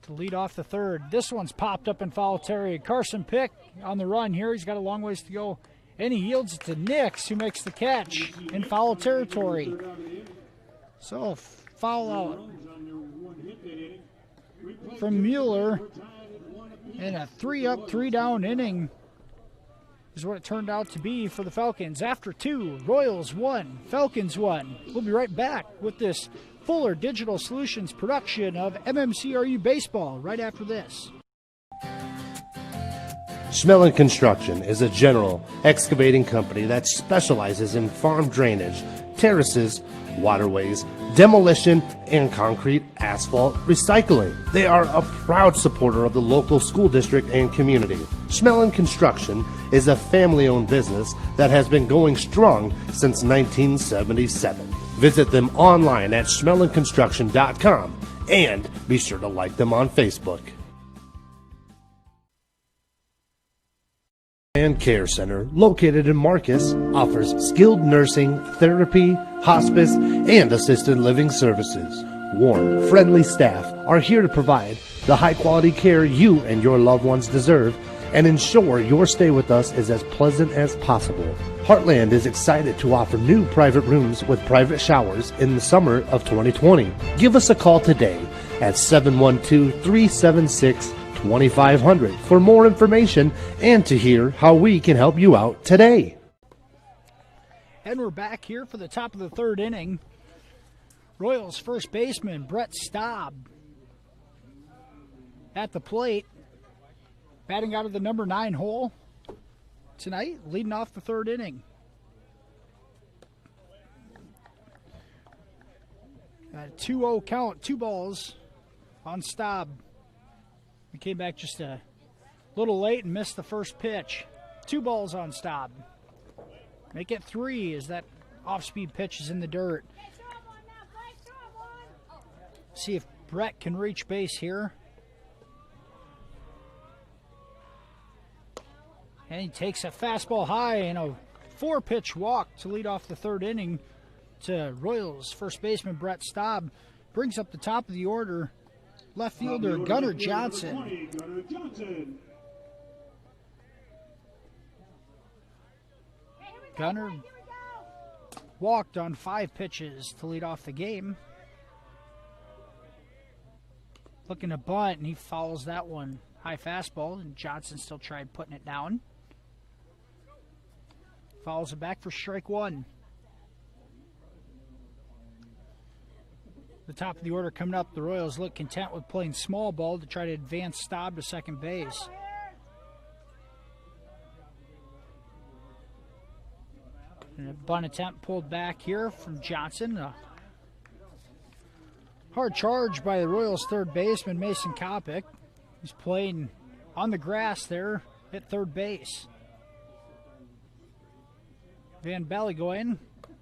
to lead off the third. This one's popped up in foul territory. Carson Pick on the run here. He's got a long ways to go. And he yields it to Nix, who makes the catch in foul territory. So foul out from Mueller. And a 3-up, 3-down inning is what it turned out to be for the Falcons. After 2, Royals 1, Falcons 1. We'll be right back with this Fuller Digital Solutions production of MMCRU Baseball right after this. Schmelling Construction is a general excavating company that specializes in farm drainage, terraces, waterways, demolition, and concrete asphalt recycling. They are a proud supporter of the local school district and community. Schmelling Construction is a family-owned business that has been going strong since 1977. Visit them online at schmellingconstruction.com and be sure to like them on Facebook. And Care Center, located in Marcus, offers skilled nursing, therapy, hospice, and assisted living services. Warm, friendly staff are here to provide the high-quality care you and your loved ones deserve and ensure your stay with us is as pleasant as possible. Heartland is excited to offer new private rooms with private showers in the summer of 2020. Give us a call today at 712-376-2500 for more information and to hear how we can help you out today. And we're back here for the top of the third inning. Royals first baseman Brett Staub at the plate, batting out of the number 9 hole tonight, leading off the third inning. A 2-0 count, 2 balls on Staub. He came back just a little late and missed the first pitch. 2 balls on Staub. Make it 3 as that off-speed pitch is in the dirt. See if Brett can reach base here. And he takes a fastball high and a 4-pitch walk to lead off the third inning to Royals first baseman Brett Staub. Brings up the top of the order left fielder Gunnar Johnson. Gunnar walked on 5 pitches to lead off the game. Looking to bunt, and he fouls that one. High fastball, and Johnson still tried putting it down. Fouls it back for strike 1. The top of the order coming up, the Royals look content with playing small ball to try to advance Staub to second base. And a bunt attempt pulled back here from Johnson. A hard charge by the Royals third baseman Mason Kopic. He's playing on the grass there at third base. Van Ballygoyen,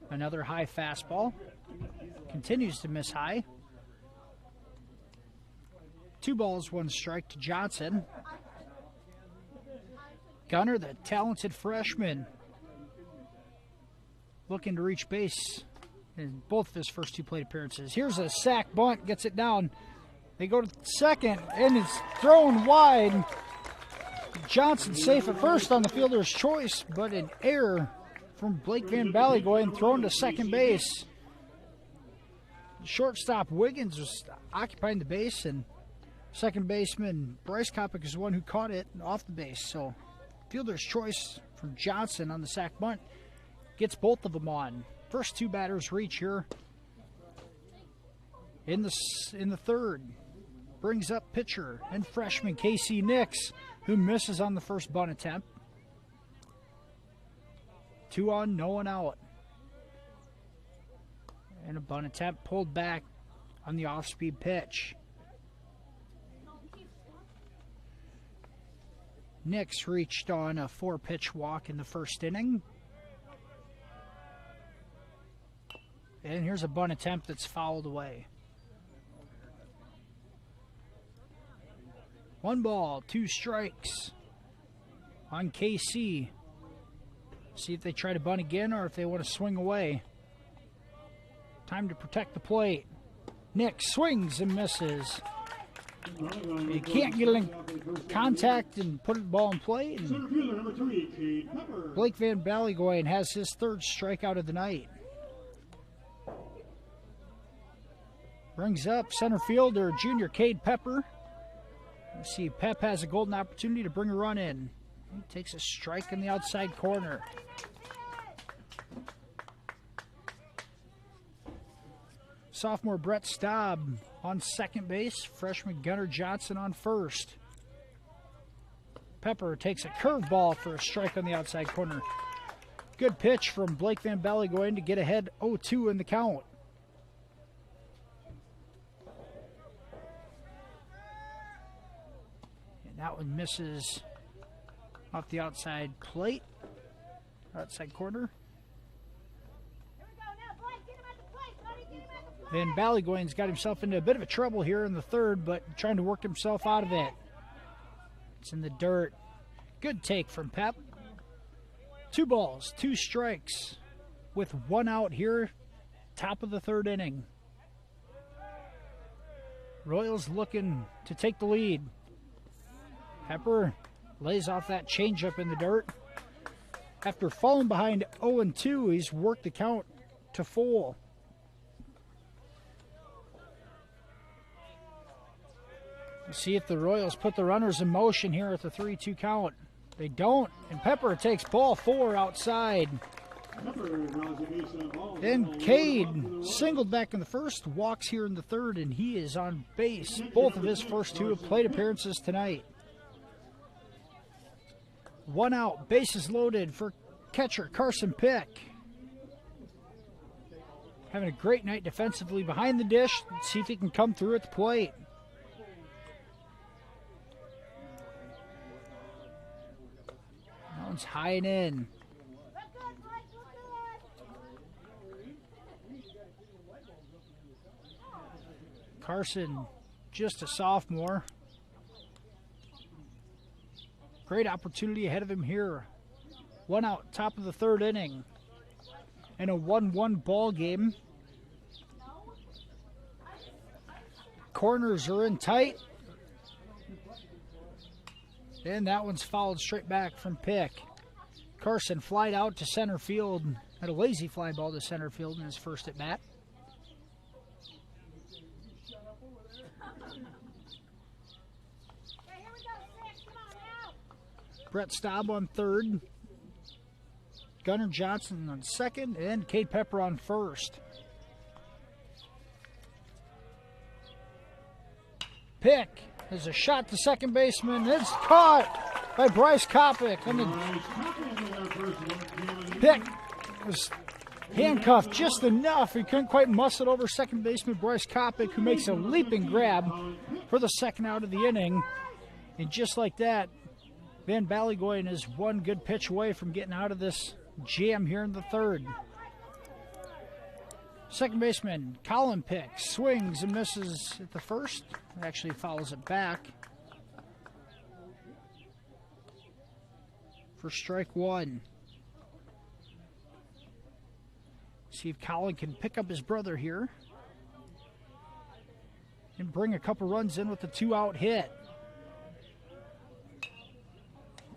another high fastball. Continues to miss high. 2 balls, 1 strike to Johnson. Gunnar, the talented freshman, looking to reach base in both of his first 2 plate appearances. Here's a sack bunt, gets it down. They go to second, and it's thrown wide. Johnson safe at first on the fielder's choice, but an error from Blake Van Ballygoyen thrown to second base. Shortstop Wiggins was occupying the base, and second baseman Bryce Kopic is the one who caught it off the base. So fielder's choice from Johnson on the sack bunt gets both of them on. First 2 batters reach here in the third. Brings up pitcher and freshman Casey Nix, who misses on the first bunt attempt. 2 on, no one out. And a bunt attempt pulled back on the off-speed pitch. Nix reached on a 4-pitch walk in the first inning. And here's a bunt attempt that's fouled away. 1 ball, 2 strikes on KC. See if they try to bunt again or if they want to swing away. Time to protect the plate. Nick swings and misses. He can't get in contact and put the ball in play. And Blake Van Ballygoyen has his 3rd strikeout of the night. Brings up center fielder junior Cade Pepper. You see Pep has a golden opportunity to bring a run in. He takes a strike in the outside corner. Sophomore Brett Staub on second base. Freshman Gunnar Johnson on first. Pepper takes a curveball for a strike on the outside corner. Good pitch from Blake Van Ballygoyen to get ahead 0-2 in the count. And that one misses off the outside plate, outside corner. Van Ballygoyen's got himself into a bit of a trouble here in the third, but trying to work himself out of it. It's in the dirt. Good take from Pep. 2 balls, 2 strikes with 1 out here, top of the third inning. Royals looking to take the lead. Pepper lays off that changeup in the dirt. After falling behind 0-2, he's worked the count to full. We'll see if the Royals put the runners in motion here at the 3-2 count. They don't, and Pepper takes ball 4 outside. Then Cade singled back in the first, walks here in the third, and he is on base. Both of his first 2 plate appearances tonight. 1 out, bases loaded for catcher Carson Pick. Having a great night defensively behind the dish. Let's see if he can come through at the plate. That one's high and in. Carson, just a sophomore. Great opportunity ahead of him here. 1 out, top of the 3rd inning. In a 1-1 ball game. Corners are in tight. And that one's fouled straight back from Pick. Carson flied out to center field. Had a lazy fly ball to center field in his first at bat. Brett Staub on third. Gunnar Johnson on second, and Cade Pepper on first. Pick has a shot to second baseman. It's caught by Bryce Kopic. And Pick was handcuffed just enough. He couldn't quite muscle over second baseman Bryce Kopic, who makes a leaping grab for the second out of the inning. And just like that, Van Ballygoyen is 1 good pitch away from getting out of this jam here in the 3rd. Second baseman Colin Pick swings and misses at the first. Actually fouls it back for strike 1. See if Colin can pick up his brother here and bring a couple runs in with the 2-out hit.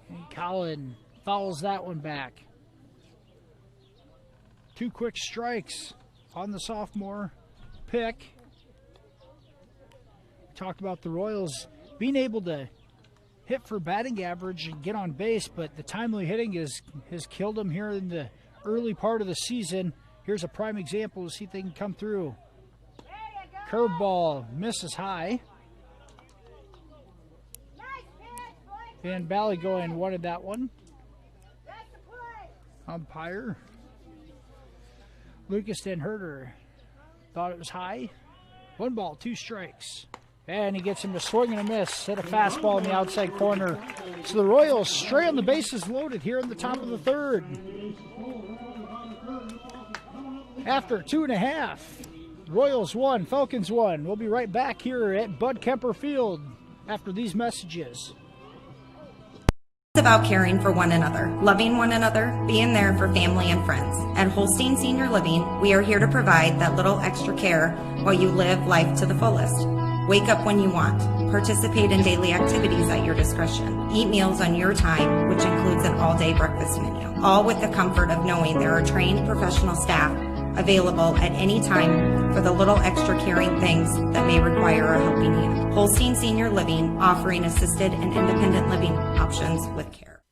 And Colin fouls that one back. 2 quick strikes on the sophomore Pick. We talked about the Royals being able to hit for batting average and get on base, but the timely hitting has killed them here in the early part of the season. Here's a prime example to see if they can come through. Curveball misses high. And Ballygoyen wanted that one. Umpire Lucas Den Herter thought it was high. 1 ball, 2 strikes. And he gets him to swing and a miss. Hit a fastball in the outside corner. So the Royals stray on the bases loaded here in the top of the 3rd. After 2.5, Royals 1, Falcons 1. We'll be right back here at Bud Kemper Field after these messages. It's about caring for one another, loving one another, being there for family and friends. At Holstein Senior Living, we are here to provide that little extra care while you live life to the fullest. Wake up when you want. Participate in daily activities at your discretion. Eat meals on your time, which includes an all-day breakfast menu. All with the comfort of knowing there are trained professional staff available at any time for the little extra caring things that may require a helping hand. Holstein Senior Living, offering assisted and independent living options with care.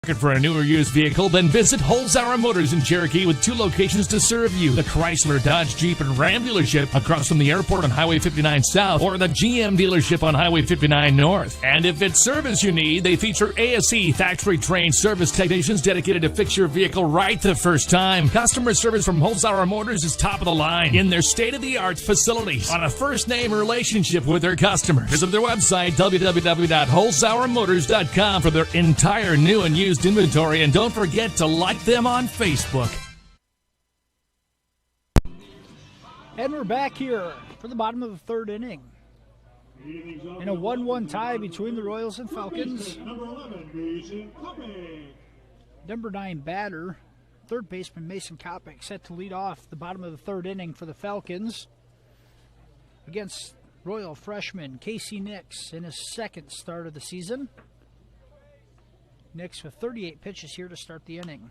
Looking for a new or used vehicle? Then visit Holzhauer Motors in Cherokee with 2 locations to serve you. The Chrysler, Dodge, Jeep, and Ram dealership across from the airport on Highway 59 South, or the GM dealership on Highway 59 North. And if it's service you need, they feature ASE factory-trained service technicians dedicated to fix your vehicle right the first time. Customer service from Holzhauer Motors is top of the line in their state-of-the-art facilities on a first-name relationship with their customers. Visit their website, www.holzhauermotors.com, for their entire new and used inventory, and don't forget to like them on Facebook. And we're back here for the bottom of the 3rd inning. In a 1-1 tie between the Royals and Falcons. Number 9 batter, 3rd baseman Mason Kopic, set to lead off the bottom of the 3rd inning for the Falcons against Royal freshman Casey Nix in his second start of the season. Nix with 38 pitches here to start the inning.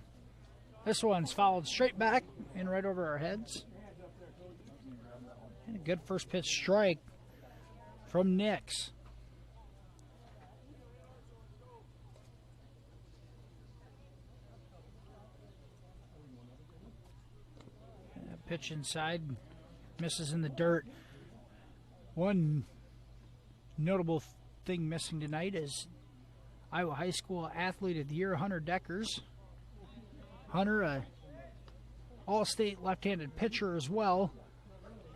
This one's fouled straight back and right over our heads. And a good first pitch strike from Nix. Pitch inside, misses in the dirt. One notable thing missing tonight is Iowa High School Athlete of the Year, Hunter Deckers. Hunter, a all-state left-handed pitcher as well,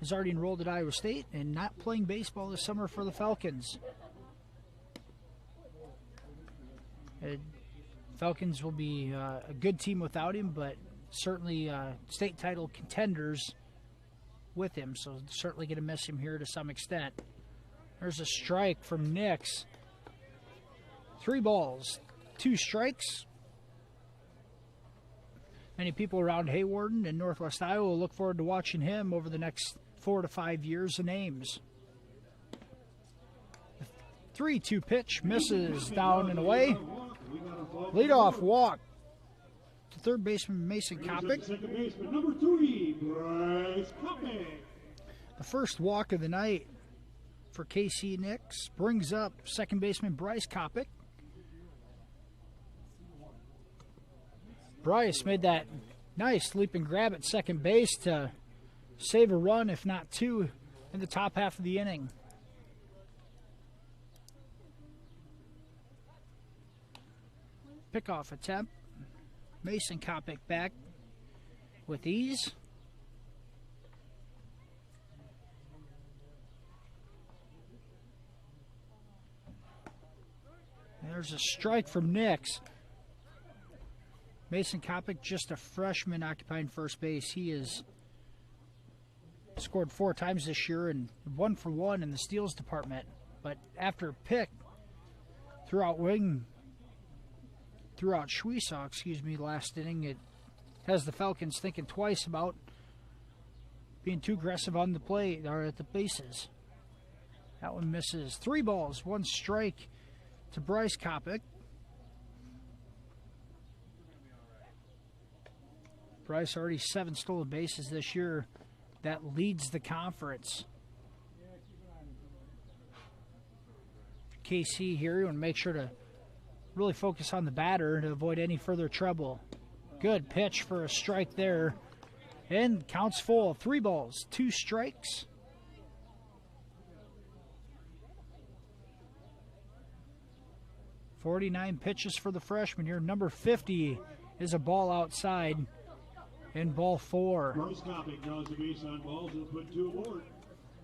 is already enrolled at Iowa State and not playing baseball this summer for the Falcons. Falcons will be a good team without him, but certainly state title contenders with him, so certainly going to miss him here to some extent. There's a strike from Nix. 3 balls, 2 strikes. Many people around Haywarden and Northwest Iowa will look forward to watching him over the next 4 to 5 years in Ames. The 3-2 pitch misses down and away. Leadoff walk to third baseman Mason Kopic. Second baseman, number 3, Bryce Kopic. The first walk of the night for KC Nix brings up second baseman Bryce Kopic. Bryce made that nice leap and grab at second base to save a run, if not 2, in the top half of the inning. Pickoff attempt. Mason Kopic back with ease. There's a strike from Nix. Mason Kopic, just a freshman occupying first base. He has scored 4 times this year and 1 for 1 in the steals department. But after a pick throughout Schweisaw, last inning, it has the Falcons thinking twice about being too aggressive on the plate or at the bases. That one misses. 3 balls, 1 strike to Bryce Kopic. Bryce already 7 stolen bases this year. That leads the conference. KC here, you want to make sure to really focus on the batter to avoid any further trouble. Good pitch for a strike there. And counts full. 3 balls, 2 strikes. .49 pitches for the freshman here. Number 50 is a ball outside. And ball 4. Bryce Kopic draws the base on balls and put 2 aboard.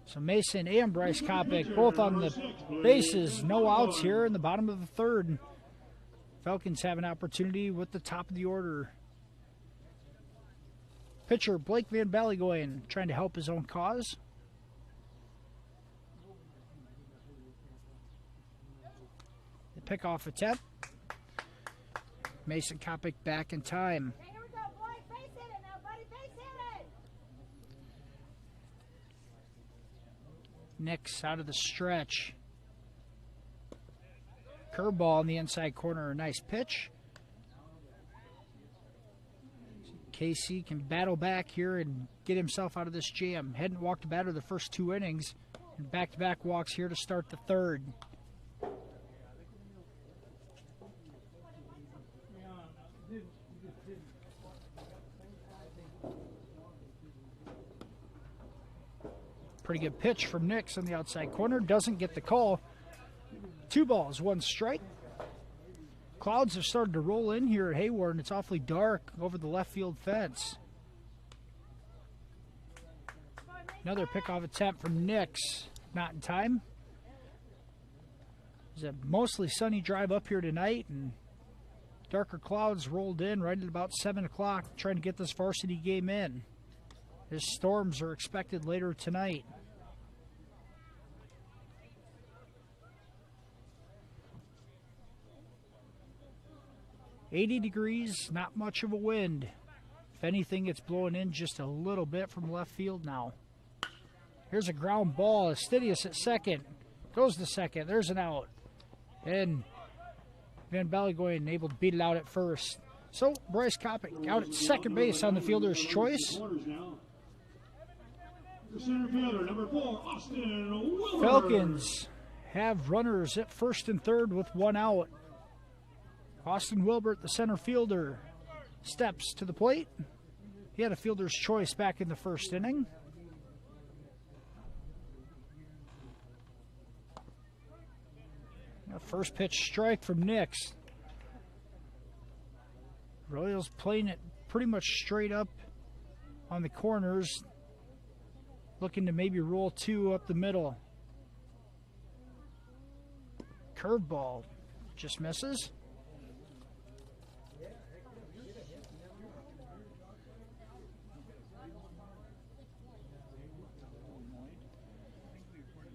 So Mason and Bryce Kopic both on the bases. No outs here in the bottom of the 3rd. Falcons have an opportunity with the top of the order. Pitcher Blake Van Ballygoyen trying to help his own cause. The pickoff attempt. Mason Kopic back in time. Nix out of the stretch. Curveball in the inside corner, a nice pitch. KC can battle back here and get himself out of this jam. Hadn't walked a batter the first 2 innings, and back-to-back walks here to start the 3rd. Pretty good pitch from Nix on the outside corner. Doesn't get the call. 2 balls, 1 strike. Clouds have started to roll in here at Hayward, and it's awfully dark over the left field fence. Another pickoff attempt from Nix. Not in time. It's a mostly sunny drive up here tonight, and darker clouds rolled in right at about 7 o'clock, trying to get this varsity game in. As storms are expected later tonight. .80 degrees, not much of a wind. If anything, it's blowing in just a little bit from left field now. Here's a ground ball. Astidius at second. Goes to second. There's an out. And Van Ballygoyen able to beat it out at first. So Bryce Kopic out at second base on the fielder's choice. Center fielder, number 4, Austin Wilbur. Falcons have runners at first and third with one out. Austin Wilbert, the center fielder, steps to the plate. He had a fielder's choice back in the first inning. A first pitch strike from Nix. Royals playing it pretty much straight up on the corners, looking to maybe roll 2 up the middle. Curveball just misses.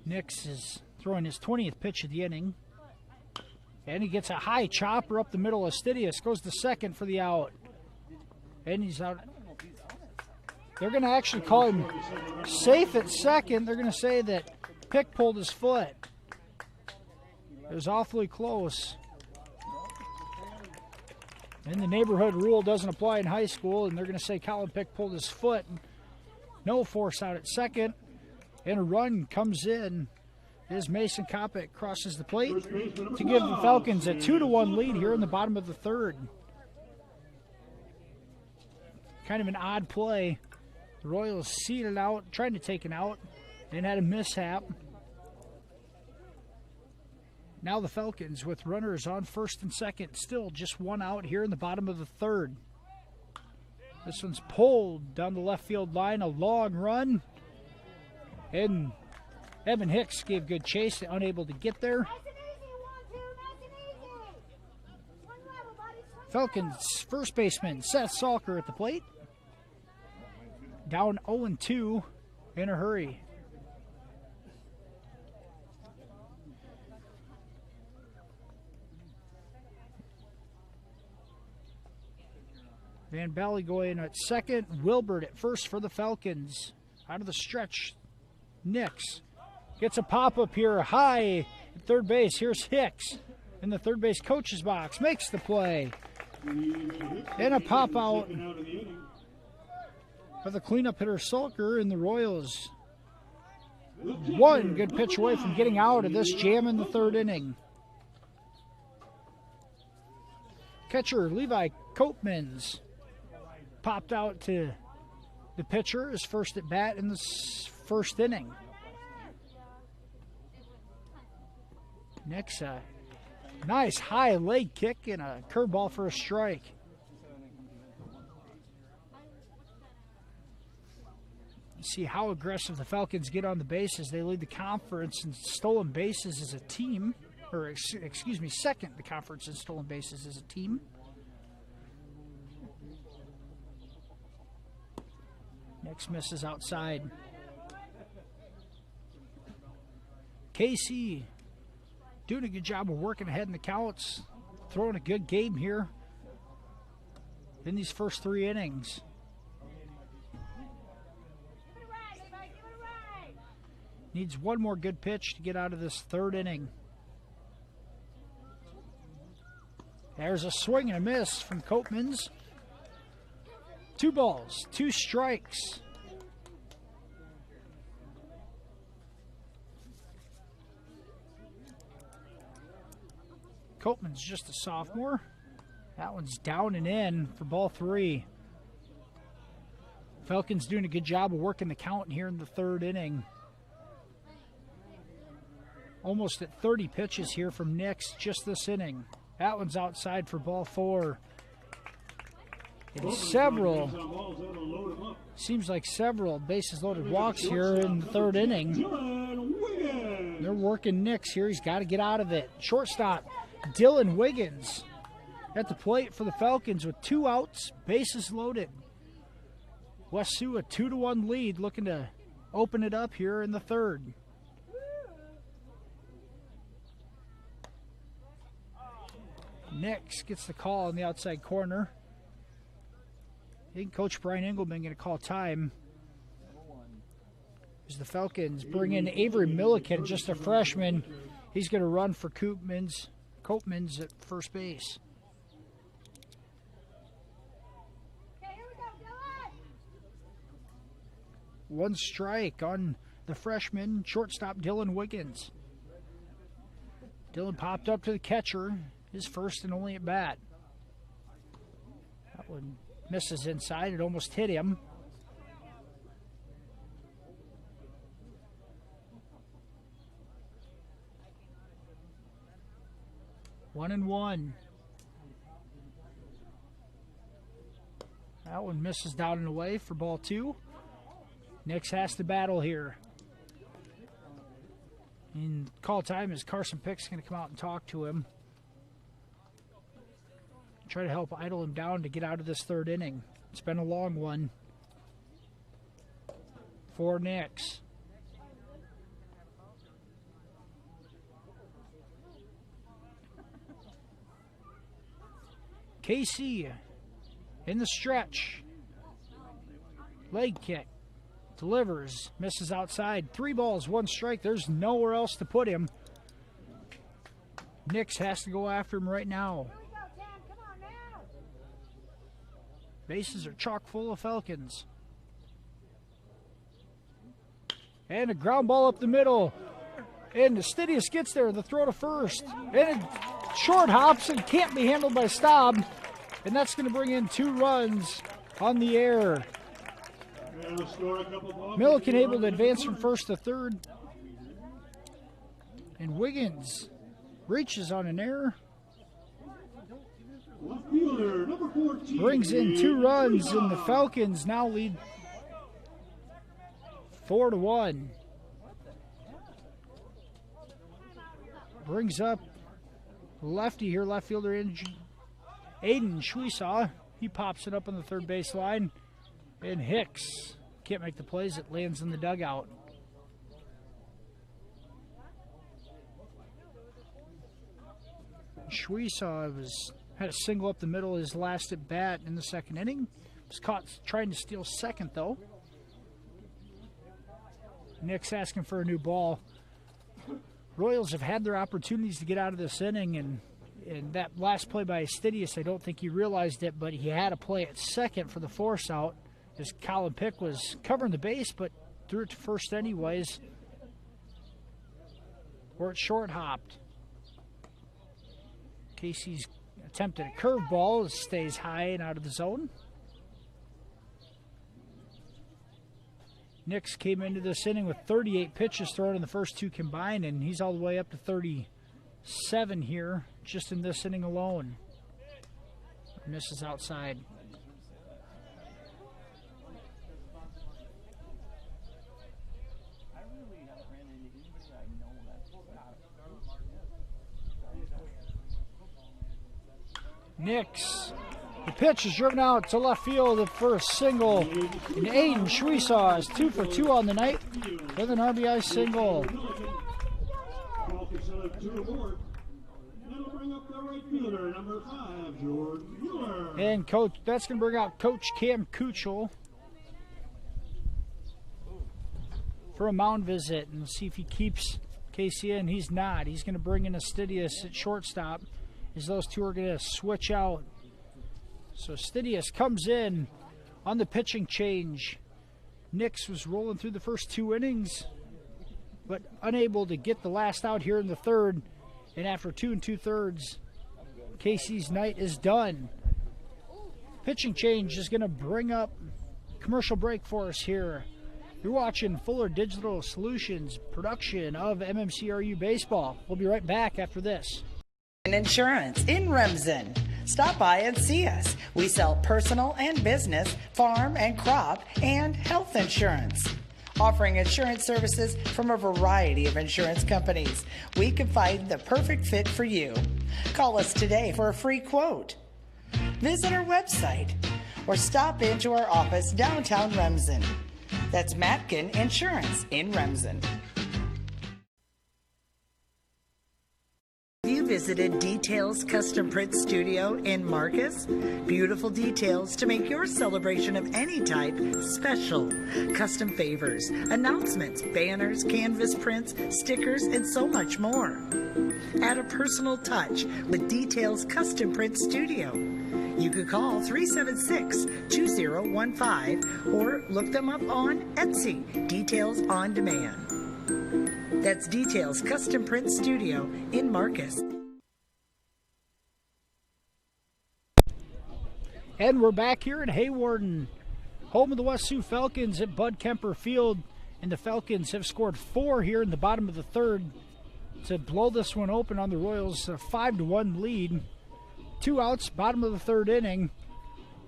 Nix is throwing his 20th pitch of the inning. And he gets a high chopper up the middle. Astidius goes to second for the out. And he's out. They're going to actually call him safe at second. They're going to say that Pick pulled his foot. It was awfully close. And the neighborhood rule doesn't apply in high school, and they're going to say Colin Pick pulled his foot. No force out at second. And a run comes in as Mason Kopic crosses the plate to give the Falcons a 2-1 lead here in the bottom of the third. Kind of an odd play. The Royals seated out, trying to take an out, and had a mishap. Now the Falcons with runners on first and second, still just one out here in the bottom of the third. This one's pulled down the left field line, a long run. And Evan Hicks gave good chase, unable to get there. Falcons first baseman Seth Salker at the plate. Down 0-2 in a hurry. Van Ballygoyen at second. Wilbert at first for the Falcons. Out of the stretch, Nix gets a pop-up here high at third base. Here's Hicks in the third base coach's box. Makes the play. And a pop-out for the cleanup hitter Salker, and the Royals one good pitch away from getting out of this jam in the third inning. Catcher Levi Copeman's popped out to the pitcher, his first at bat in the first inning. Next, a nice high leg kick and a curveball for a strike. You see how aggressive the Falcons get on the bases. They lead the conference in stolen bases as a team, or excuse me, second the conference in stolen bases as a team. Next misses outside. Casey doing a good job of working ahead in the counts, throwing a good game here in these first three innings. Needs one more good pitch to get out of this third inning. There's a swing and a miss from Copeman's. 2 balls, 2 strikes. Copeman's just a sophomore. That one's down and in for ball 3. Falcons doing a good job of working the count here in the third inning. Almost at 30 pitches here from Nix just this inning. That one's outside for ball 4. And seems like several bases loaded walks here in the third inning. They're working Nix here. He's got to get out of it. Shortstop Dylan Wiggins at the plate for the Falcons with 2 outs, bases loaded. West Sioux a 2-1 lead, looking to open it up here in the third. Nix gets the call in the outside corner. I think Coach Brian Engelman going to call time. As the Falcons bring in Avery Milliken, just a freshman. He's going to run for Copeman's at first base. One strike on the freshman, shortstop Dylan Wiggins. Dylan popped up to the catcher, his first and only at bat. That one misses inside, it almost hit him. One and one. That one misses down and away for ball two. Nix has to battle here. And call time is Carson Pick's going to come out and talk to him. Try to help idle him down to get out of this third inning. It's been a long one for Nix. Casey in the stretch. Leg kick. Delivers. Misses outside. 3 balls, 1 strike. There's nowhere else to put him. Nix has to go after him right now. Bases are chock full of Falcons. And a ground ball up the middle. And Stidius gets there. The throw to first. And it short hops and can't be handled by Staub. And that's going to bring in 2 runs on the air. Milliken able to advance from first to third. And Wiggins reaches on an error. Brings in 2 runs, and the Falcons now lead 4-1. Brings up lefty here, left fielder Aiden Schweisaw. He pops it up on the third base line. And Hicks can't make the plays. It lands in the dugout. Schweisaw had a single up the middle his last at bat in the second inning. Was caught trying to steal second, though. Nick's asking for a new ball. Royals have had their opportunities to get out of this inning, and that last play by Stidius, I don't think he realized it, but he had a play at second for the force out as Colin Pick was covering the base, but threw it to first anyways, where it short hopped. Casey's attempted a curveball, stays high and out of the zone. Nix came into this inning with 38 pitches thrown in the first 2 combined, and he's all the way up to 37 here just in this inning alone. Misses outside. Nix. The pitch is driven out to left field for a single. And Aiden Schweisaw is 2 for 2 on the night with an RBI single. And coach, that's going to bring out Coach Cam Kuchel for a mound visit and see if he keeps Casey in. He's not. He's going to bring in Stidius at shortstop as those two are going to switch out. So Stidius comes in on the pitching change. Nix was rolling through the first 2 innings, but unable to get the last out here in the third. And after 2 2/3, Casey's night is done. Pitching change is going to bring up commercial break for us here. You're watching Fuller Digital Solutions production of MMCRU Baseball. We'll be right back after this. Insurance in Remsen. Stop by and see us. We sell personal and business, farm and crop, and health insurance. Offering insurance services from a variety of insurance companies, we can find the perfect fit for you. Call us today for a free quote. Visit our website or stop into our office downtown Remsen. That's Matkin Insurance in Remsen. visited Details Custom Print Studio in Marcus? Beautiful details to make your celebration of any type special. Custom favors, announcements, banners, canvas prints, stickers, and so much more. Add a personal touch with Details Custom Print Studio. You could call 376-2015 or look them up on Etsy, Details on Demand. That's Details Custom Print Studio in Marcus. And we're back here in Haywarden, home of the West Sioux Falcons at Bud Kemper Field. And the Falcons have scored 4 here in the bottom of the third to blow this one open on the Royals, a 5-1 lead. 2 outs, bottom of the third inning.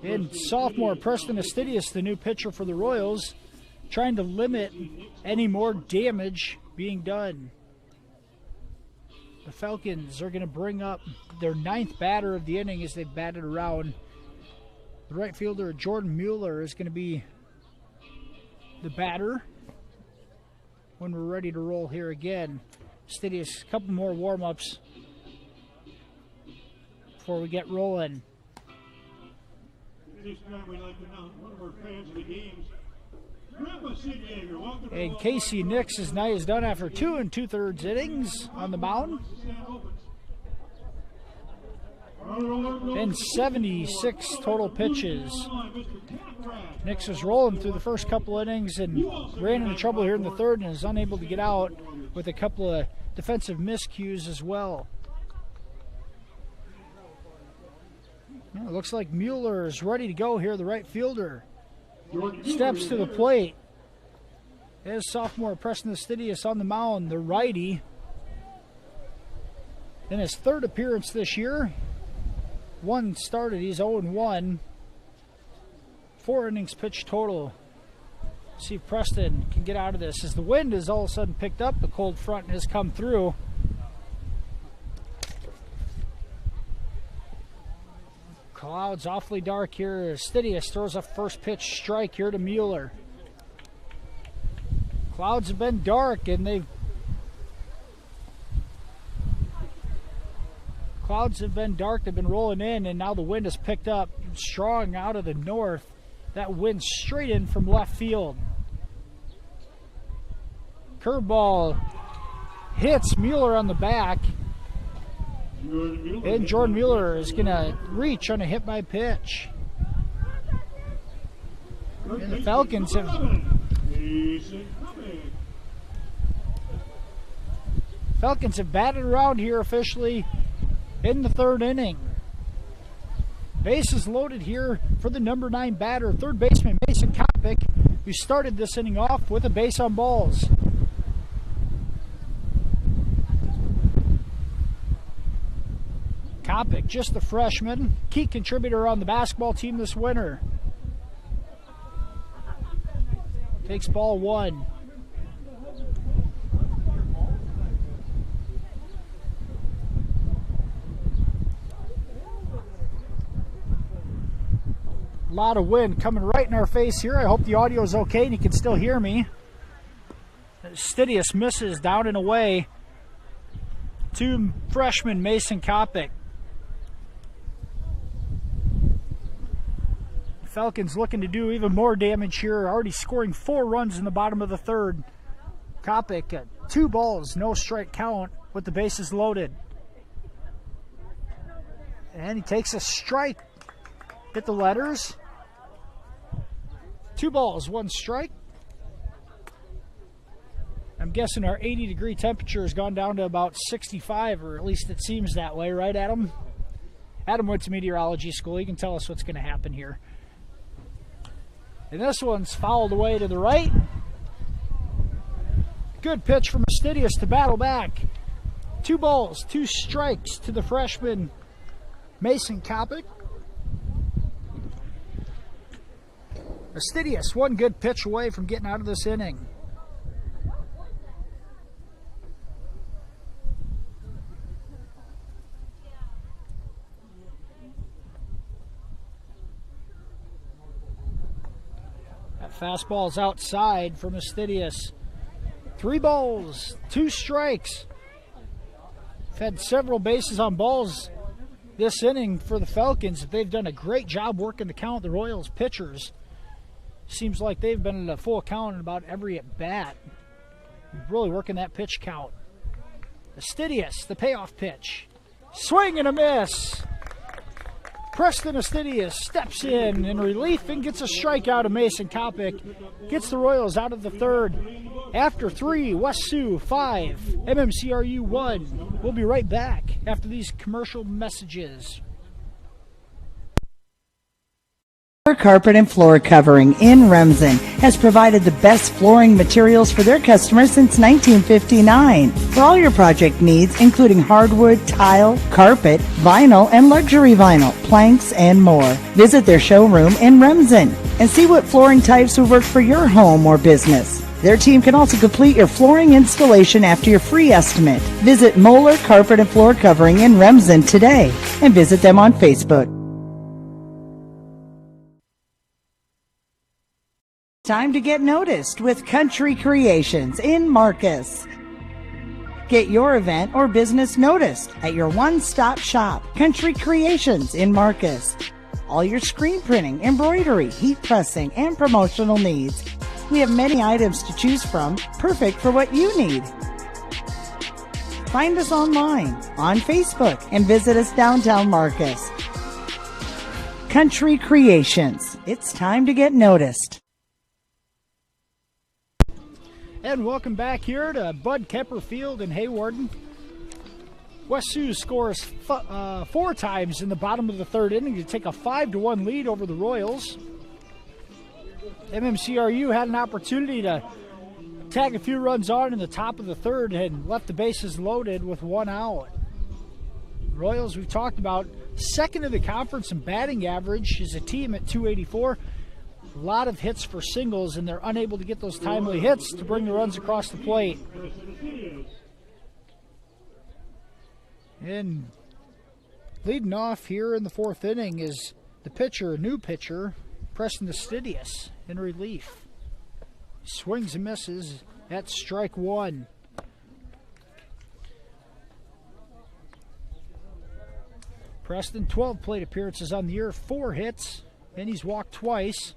And sophomore Preston Astidius, the new pitcher for the Royals, trying to limit any more damage being done. The Falcons are going to bring up their 9th batter of the inning as they've batted around. The right fielder, Jordan Mueller, is going to be the batter when we're ready to roll here again. Astidius, a couple more warm-ups before we get rolling. This time we'd like to announce one of our fans of the games. And Casey Nix's night is done after 2 2/3 innings on the mound. And 76 total pitches. Nix was rolling through the first couple innings and ran into trouble here in the third and is unable to get out with a couple of defensive miscues as well. It looks like Mueller is ready to go here, the right fielder. Steps to the plate. As sophomore Preston Astidius on the mound, the righty. In his 3rd appearance this year. 1 started, he's 0-1. 4 innings pitched total. See if Preston can get out of this. As the wind has all of a sudden picked up, the cold front has come through. Clouds awfully dark here. Astidius throws a first pitch strike here to Mueller. Clouds have been dark and they've been rolling in, and now the wind has picked up strong out of the north. That wind straight in from left field. Curveball hits Mueller on the back. And Jordan Mueller is going to reach on a hit by pitch. And the Falcons have batted around here officially in the 3rd inning. Bases loaded here for the number 9 batter, third baseman Mason Kopic, who started this inning off with a base on balls. Kopic, just a freshman, key contributor on the basketball team this winter. Takes ball 1. A lot of wind coming right in our face here. I hope the audio is okay and you can still hear me. Astidius misses down and away to freshman Mason Kopic. Falcons looking to do even more damage here, already scoring 4 runs in the bottom of the 3rd. Kopic, 2 balls, no strike count with the bases loaded. And he takes a strike. Hit the letters. 2 balls, 1 strike. I'm guessing our 80-degree temperature has gone down to about 65, or at least it seems that way, right, Adam? Adam went to meteorology school. He can tell us what's going to happen here. And this one's fouled away to the right. Good pitch from Astidius to battle back. 2 balls, 2 strikes to the freshman Mason Kopic. Astidius, 1 good pitch away from getting out of this inning. That fastball's outside from Astidius. 3 balls, 2 strikes. had several bases on balls this inning for the Falcons. They've done a great job working the count. The Royals pitchers, seems like they've been in a full count in about every at bat. Really working that pitch count. Astidius, the payoff pitch. Swing and a miss. Preston Astidius steps in relief and gets a strikeout of Mason Kopic. Gets the Royals out of the third. After 3, West Sioux 5, MMCRU 1. We'll be right back after these commercial messages. Carpet and floor covering in Remsen has provided the best flooring materials for their customers since 1959. For all your project needs, including hardwood, tile, carpet, vinyl, and luxury vinyl, planks, and more. Visit their showroom in Remsen and see what flooring types would work for your home or business. Their team can also complete your flooring installation after your free estimate. Visit Moeller Carpet and Floor Covering in Remsen today and visit them on Facebook. Time to get noticed with Country Creations in Marcus. Get your event or business noticed at your one-stop shop, Country Creations in Marcus. All your screen printing, embroidery, heat pressing, and promotional needs. We have many items to choose from, perfect for what you need. Find us online, on Facebook, and visit us downtown Marcus. Country Creations. It's time to get noticed. And welcome back here to Bud Kemper Field in Haywarden. West Sioux scores 4 times in the bottom of the third inning to take a 5-1 lead over the Royals. MMCRU had an opportunity to tag a few runs on in the top of the third and left the bases loaded with 1 out. Royals, we've talked about, second in the conference in batting average is a team at .284. A lot of hits for singles, and they're unable to get those timely hits to bring the runs across the plate. And leading off here in the fourth inning is the pitcher, new pitcher, Preston Astidius in relief. Swings and misses at strike 1. Preston, 12 plate appearances on the year, 4 hits, and he's walked twice.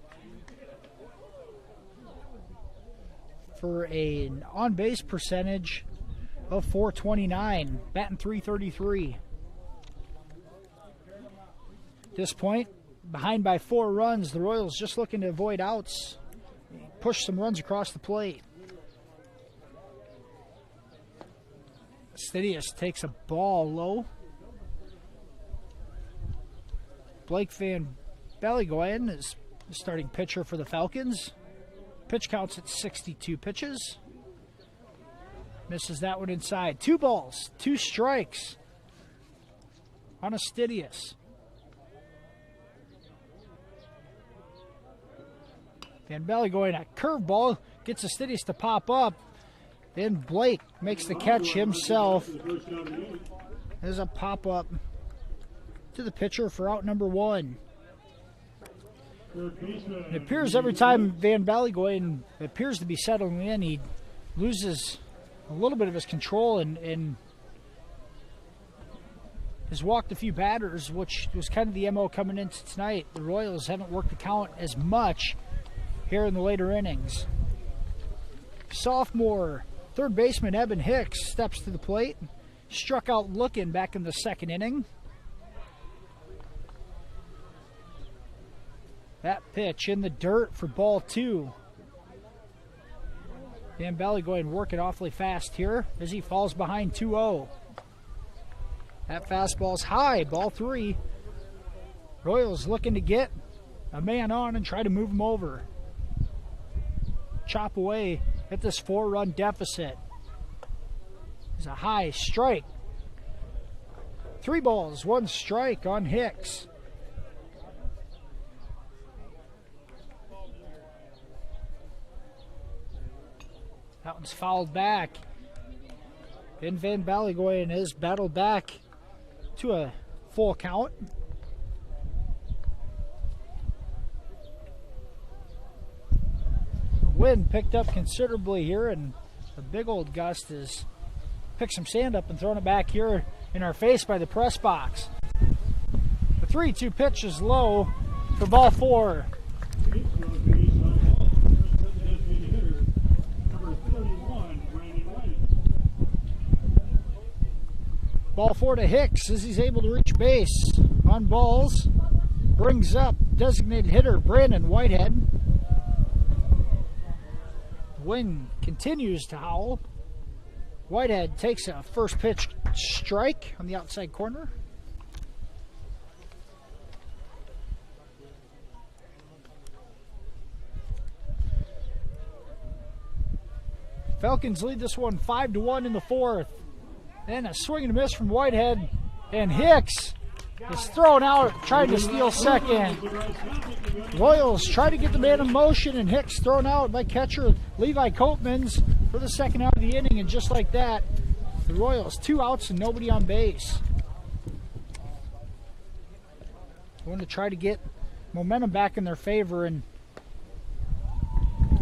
For an on-base percentage of .429, batting .333. At this point, behind by 4 runs, the Royals just looking to avoid outs, push some runs across the plate. Astidius takes a ball low. Blake Van Ballygoyen is the starting pitcher for the Falcons. Pitch counts at 62 pitches. Misses that one inside. 2 balls, 2 strikes on Astidius. Van Ballygoyen, a curveball, gets Astidius to pop up. Then Blake makes the catch himself. There's a pop-up to the pitcher for out number 1. It appears every time Van Ballygoyen appears to be settling in, he loses a little bit of his control and has walked a few batters, which was kind of the MO coming into tonight. The Royals haven't worked the count as much here in the later innings. Sophomore third baseman Evan Hicks steps to the plate, struck out looking back in the second inning. That pitch in the dirt for ball 2. Van Ballygoyen working awfully fast here as he falls behind 2-0. That fastball's high, ball 3. Royals looking to get a man on and try to move him over. Chop away at this 4-run deficit. There's a high strike. 3 balls, 1 strike on Hicks. That one's fouled back. And Van Ballygoyen has battled back to a full count. The wind picked up considerably here, and a big old gust is picked some sand up and thrown it back here in our face by the press box. The 3-2 pitch is low for ball 4. Ball 4 to Hicks as he's able to reach base on balls. Brings up designated hitter Brandon Whitehead. The wind continues to howl. Whitehead takes a first pitch strike on the outside corner. Falcons lead this one 5-1 in the 4th. And a swing and a miss from Whitehead. And Hicks is thrown out trying to steal second. Royals try to get the man in motion, and Hicks thrown out by catcher Levi Coatmans for the second out of the inning. And just like that, the Royals 2 outs and nobody on base. Going to try to get momentum back in their favor, and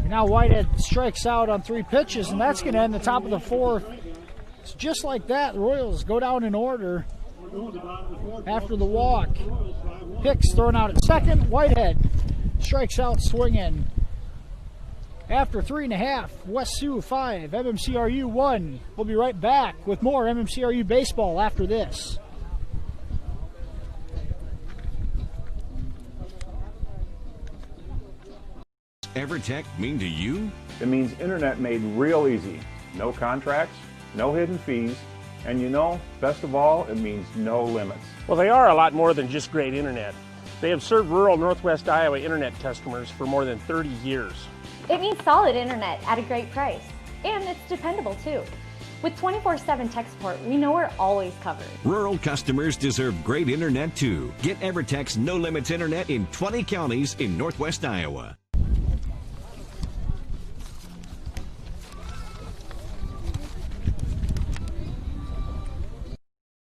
now Whitehead strikes out on 3 pitches, and that's going to end the top of the 4th. So just like that, the Royals go down in order after the walk. Hicks thrown out at second. Whitehead strikes out swinging. After 3.5, West Sioux 5, MMCRU 1. We'll be right back with more MMCRU baseball after this. EverTech mean to you? It means internet made real easy. No contracts, no hidden fees, and you know, best of all, it means no limits. Well, they are a lot more than just great internet. They have served rural Northwest Iowa internet customers for more than 30 years. It means solid internet at a great price. And it's dependable too. With 24/7 tech support, we know we're always covered. Rural customers deserve great internet too. Get EverTech's no limits internet in 20 counties in Northwest Iowa.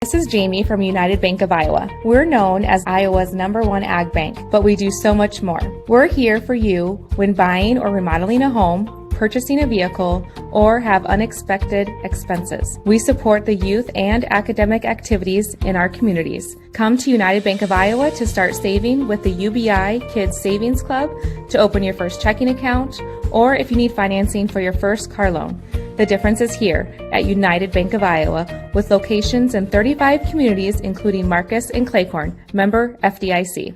This is Jamie from United Bank of Iowa. We're known as Iowa's #1 ag bank, but we do so much more. We're here for you when buying or remodeling a home, purchasing a vehicle, or have unexpected expenses. We support the youth and academic activities in our communities. Come to United Bank of Iowa to start saving with the UBI Kids Savings Club, to open your first checking account, or if you need financing for your first car loan. The difference is here at United Bank of Iowa, with locations in 35 communities, including Marcus and Claycorn. Member FDIC.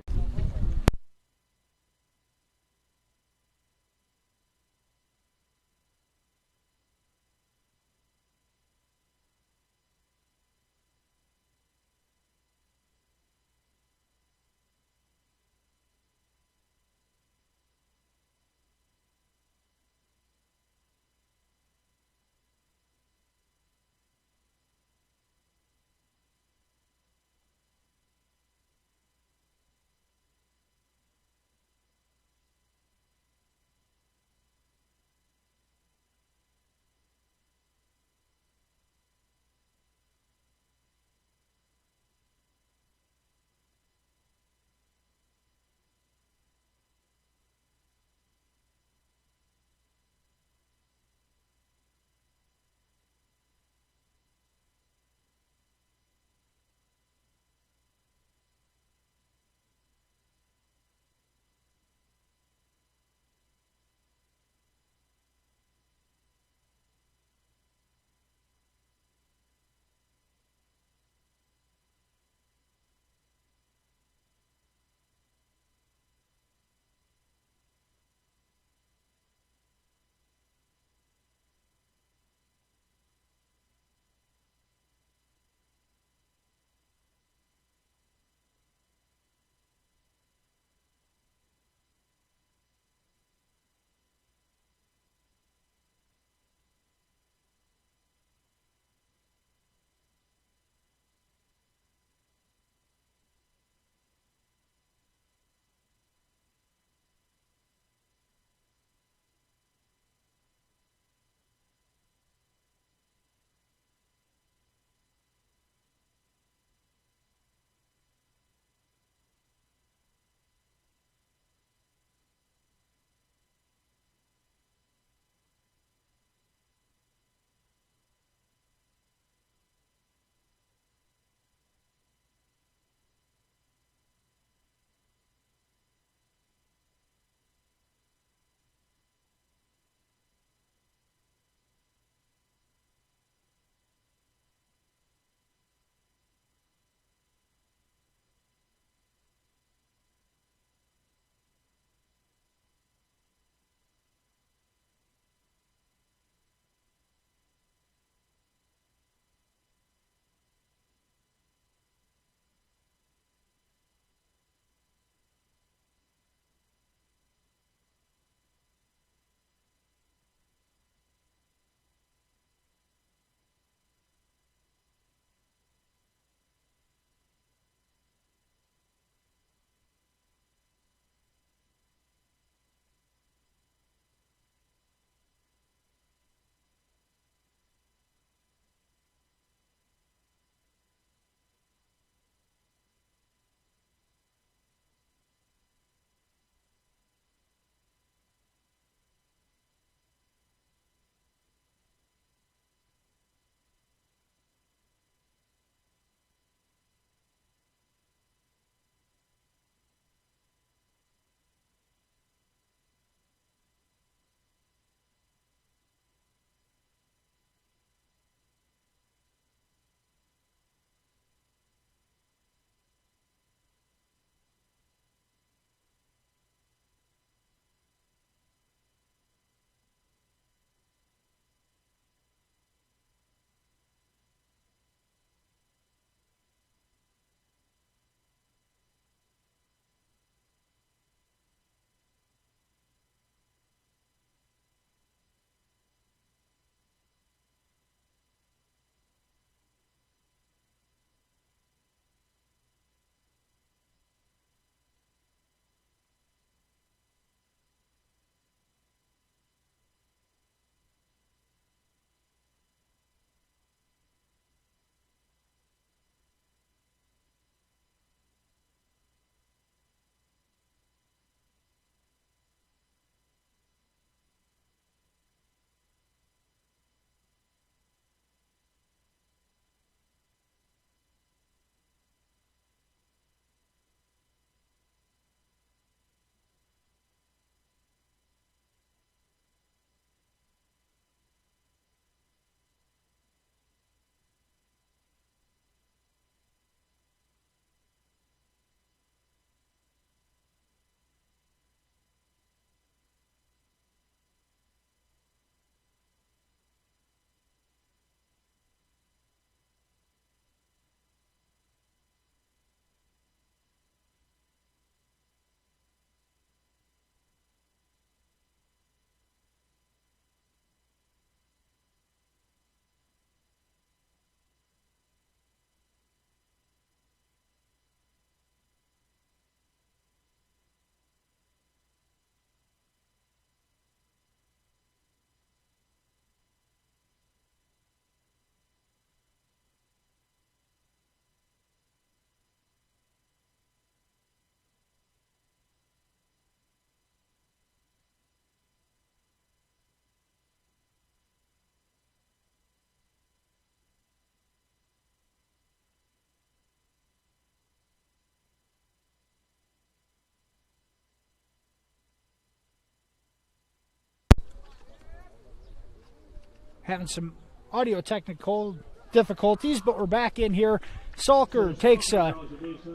Having some audio technical difficulties, but we're back in here. Salker takes a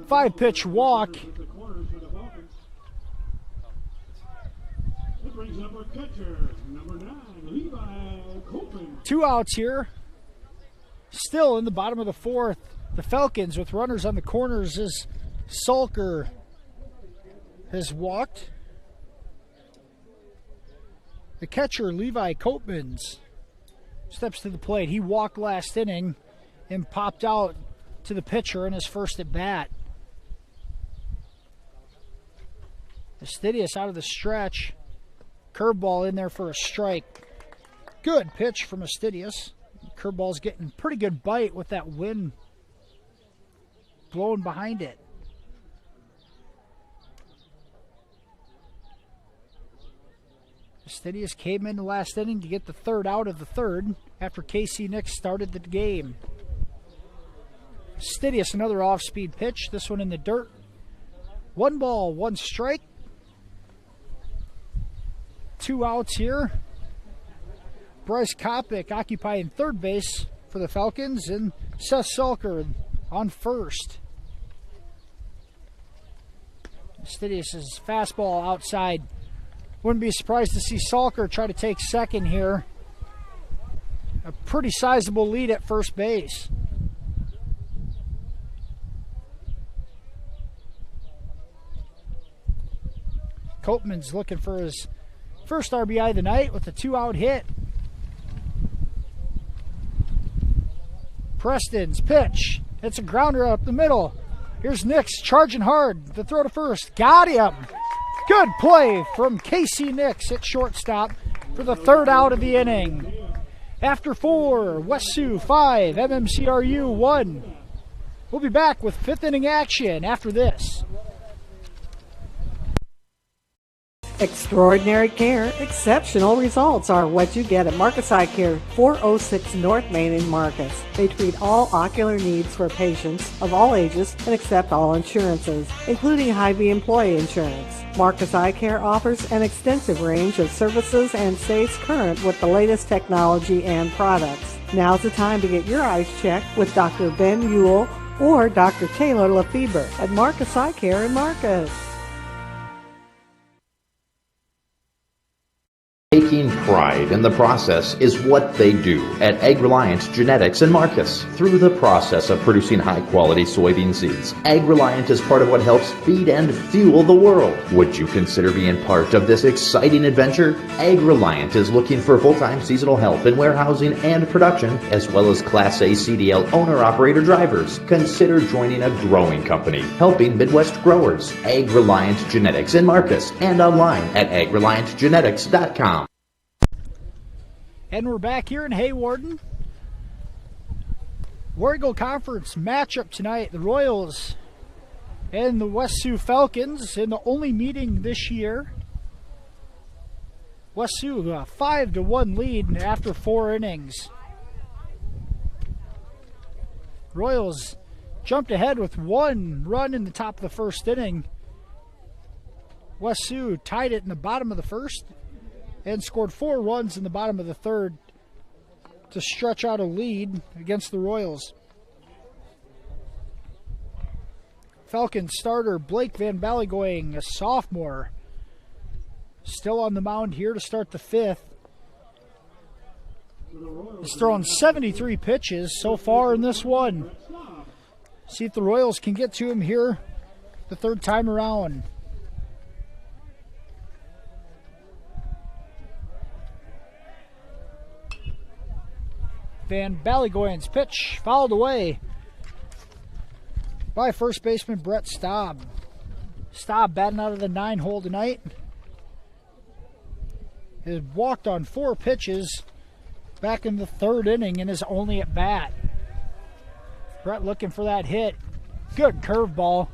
5-pitch walk. That brings up our catcher, number 9, Levi Copeland. 2 outs here. Still in the bottom of the 4th. The Falcons with runners on the corners as Salker has walked. The catcher, Levi Copeland, steps to the plate. He walked last inning and popped out to the pitcher in his first at bat. Astidius out of the stretch. Curveball in there for a strike. Good pitch from Astidius. Curveball's getting pretty good bite with that wind blowing behind it. Astidius came in the last inning to get the 3rd out of the 3rd after Casey Nix started the game. Astidius, another off-speed pitch. This one in the dirt. 1 ball, 1 strike. 2 outs here. Bryce Kopic occupying 3rd base for the Falcons, and Seth Salker on 1st. Astidius' fastball outside. Wouldn't be surprised to see Salker try to take 2nd here. A pretty sizable lead at first base. Copeman's looking for his first RBI of the night with a 2-out hit. Preston's pitch. It's a grounder up the middle. Here's Nix charging hard. The throw to first. Got him. Good play from Casey Nix at shortstop for the 3rd out of the inning. After 4, West Sioux 5, MMCRU 1. We'll be back with 5th inning action after this. Extraordinary care, exceptional results are what you get at Marcus Eye Care, 406 North Main in Marcus. They treat all ocular needs for patients of all ages and accept all insurances, including Hy-Vee employee insurance. Marcus Eye Care offers an extensive range of services and stays current with the latest technology and products. Now's the time to get your eyes checked with Dr. Ben Ewell or Dr. Taylor Lefebvre at Marcus Eye Care in Marcus. Taking pride in the process is what they do at Ag Reliant Genetics in Marcus. Through the process of producing high-quality soybean seeds, Ag Reliant is part of what helps feed and fuel the world. Would you consider being part of this exciting adventure? Ag Reliant is looking for full-time seasonal help in warehousing and production, as well as Class A CDL owner-operator drivers. Consider joining a growing company, helping Midwest growers. Ag Reliant Genetics in Marcus, and online at agreliantgenetics.com. And we're back here in Haywarden. War Eagle Conference matchup tonight. The Royals and the West Sioux Falcons in the only meeting this year. West Sioux a 5-1 lead after 4 innings. Royals jumped ahead with 1 run in the top of the 1st inning. West Sioux tied it in the bottom of the 1st. And scored 4 runs in the bottom of the 3rd to stretch out a lead against the Royals. Falcons starter Blake Van Ballygoing, a sophomore, still on the mound here to start the 5th. He's thrown 73 pitches so far in this one. See if the Royals can get to him here the 3rd time around. Van Ballygoin's pitch fouled away by first baseman Brett Staub. Staub batting out of the 9-hole tonight. He has walked on 4 pitches back in the 3rd inning in his only at bat. Brett looking for that hit. Good curveball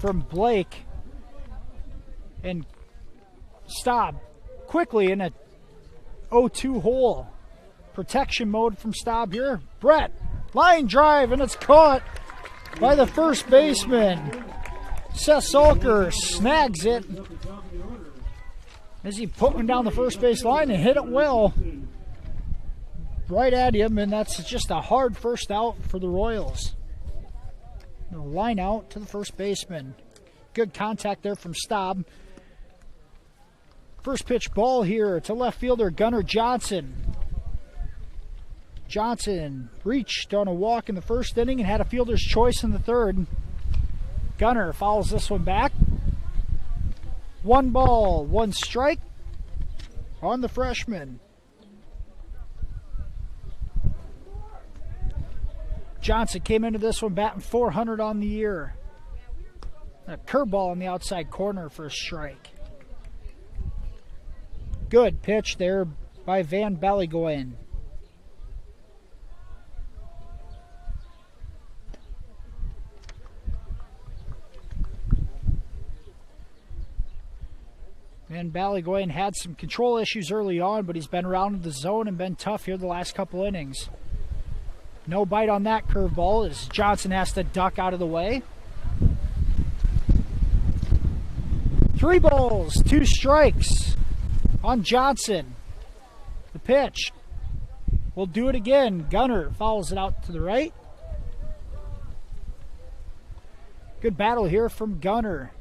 from Blake. And Staub quickly in a 0-2 hole. Protection mode from Staub here. Brett, line drive, and it's caught by the first baseman. Seth Salker snags it as he put one down the first base line and hit it well. right at him, and that's just a hard first out for the Royals. The line out to the first baseman. Good contact there from Staub. First pitch ball here to left fielder Gunnar Johnson. Johnson reached on a walk in the first inning and had a fielder's choice in the third. Gunnar fouls this one back. 1 ball, 1 strike on the freshman. Johnson came into this one batting .400 on the year. A curveball on the outside corner for a strike. Good pitch there by Van Ballygoyen. Van Ballygoyen had some control issues early on, but he's been around the zone and been tough here the last couple innings. No bite on that curveball as Johnson has to duck out of the way. 3 balls, 2 strikes on Johnson. The pitch will do it again. Gunnar fouls it out to the right. Good battle here from Gunnar.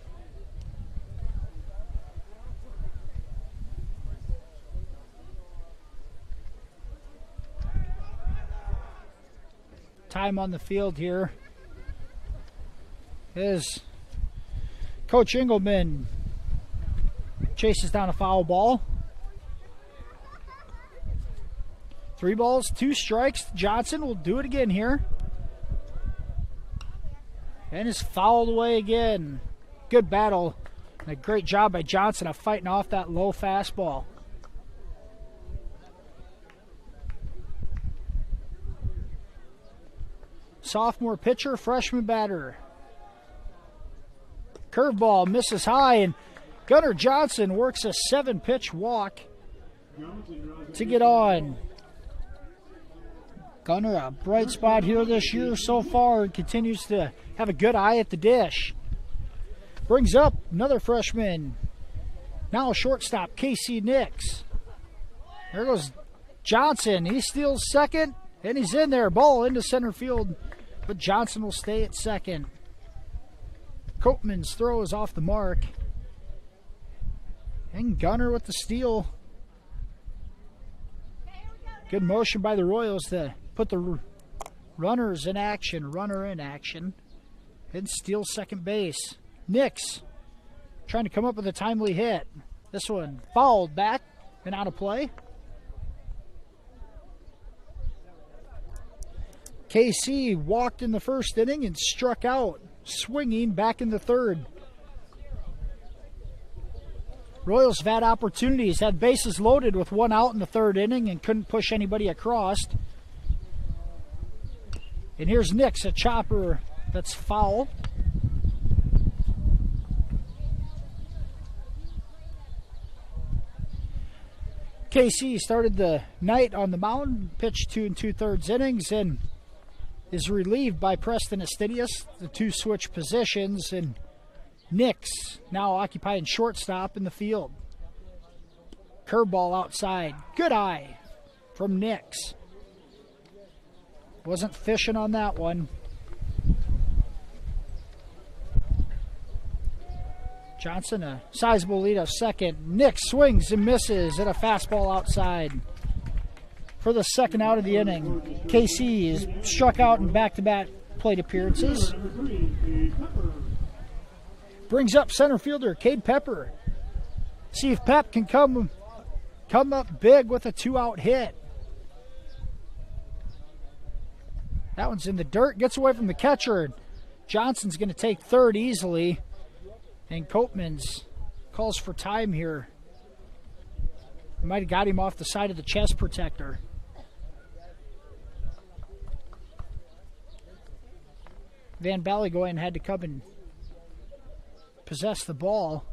Time on the field here is Coach Engelman chases down a foul ball. 3 balls, 2 strikes. Johnson will do it again here. And is fouled away again. Good battle. And a great job by Johnson of fighting off that low fastball. Sophomore pitcher, freshman batter. Curveball misses high, and Gunnar Johnson works a 7-pitch walk to get on. Gunnar, a bright spot here this year so far, and continues to have a good eye at the dish. Brings up another freshman. Now shortstop, Casey Nix. There goes Johnson. He steals second, and he's in there. Ball into center field, but Johnson will stay at second. Copeman's throw is off the mark. And Gunnar with the steal. Good motion by the Royals to put the runners in action. Runner in action. And steal second base. Nix trying to come up with a timely hit. This one fouled back and out of play. KC walked in the first inning and struck out, swinging back in the third. Royals have had opportunities, had bases loaded with 1 out in the third inning and couldn't push anybody across. And here's Nix, a chopper that's foul. KC started the night on the mound, pitched 2 2/3 innings, and is relieved by Preston Astidius. The 2 switch positions, and Nix now occupying shortstop in the field. Curveball outside. Good eye from Nix. Wasn't fishing on that one. Johnson, a sizable lead of second. Nix swings and misses at a fastball outside. For the second out of the inning, KC is struck out in back-to-back plate appearances. Brings up center fielder Cade Pepper. See if Pep can come up big with a 2-out hit. That one's in the dirt. Gets away from the catcher. Johnson's going to take third easily. And Copeman's calls for time here. Might have got him off the side of the chest protector. Van Ballygoyen had to come and possess the ball.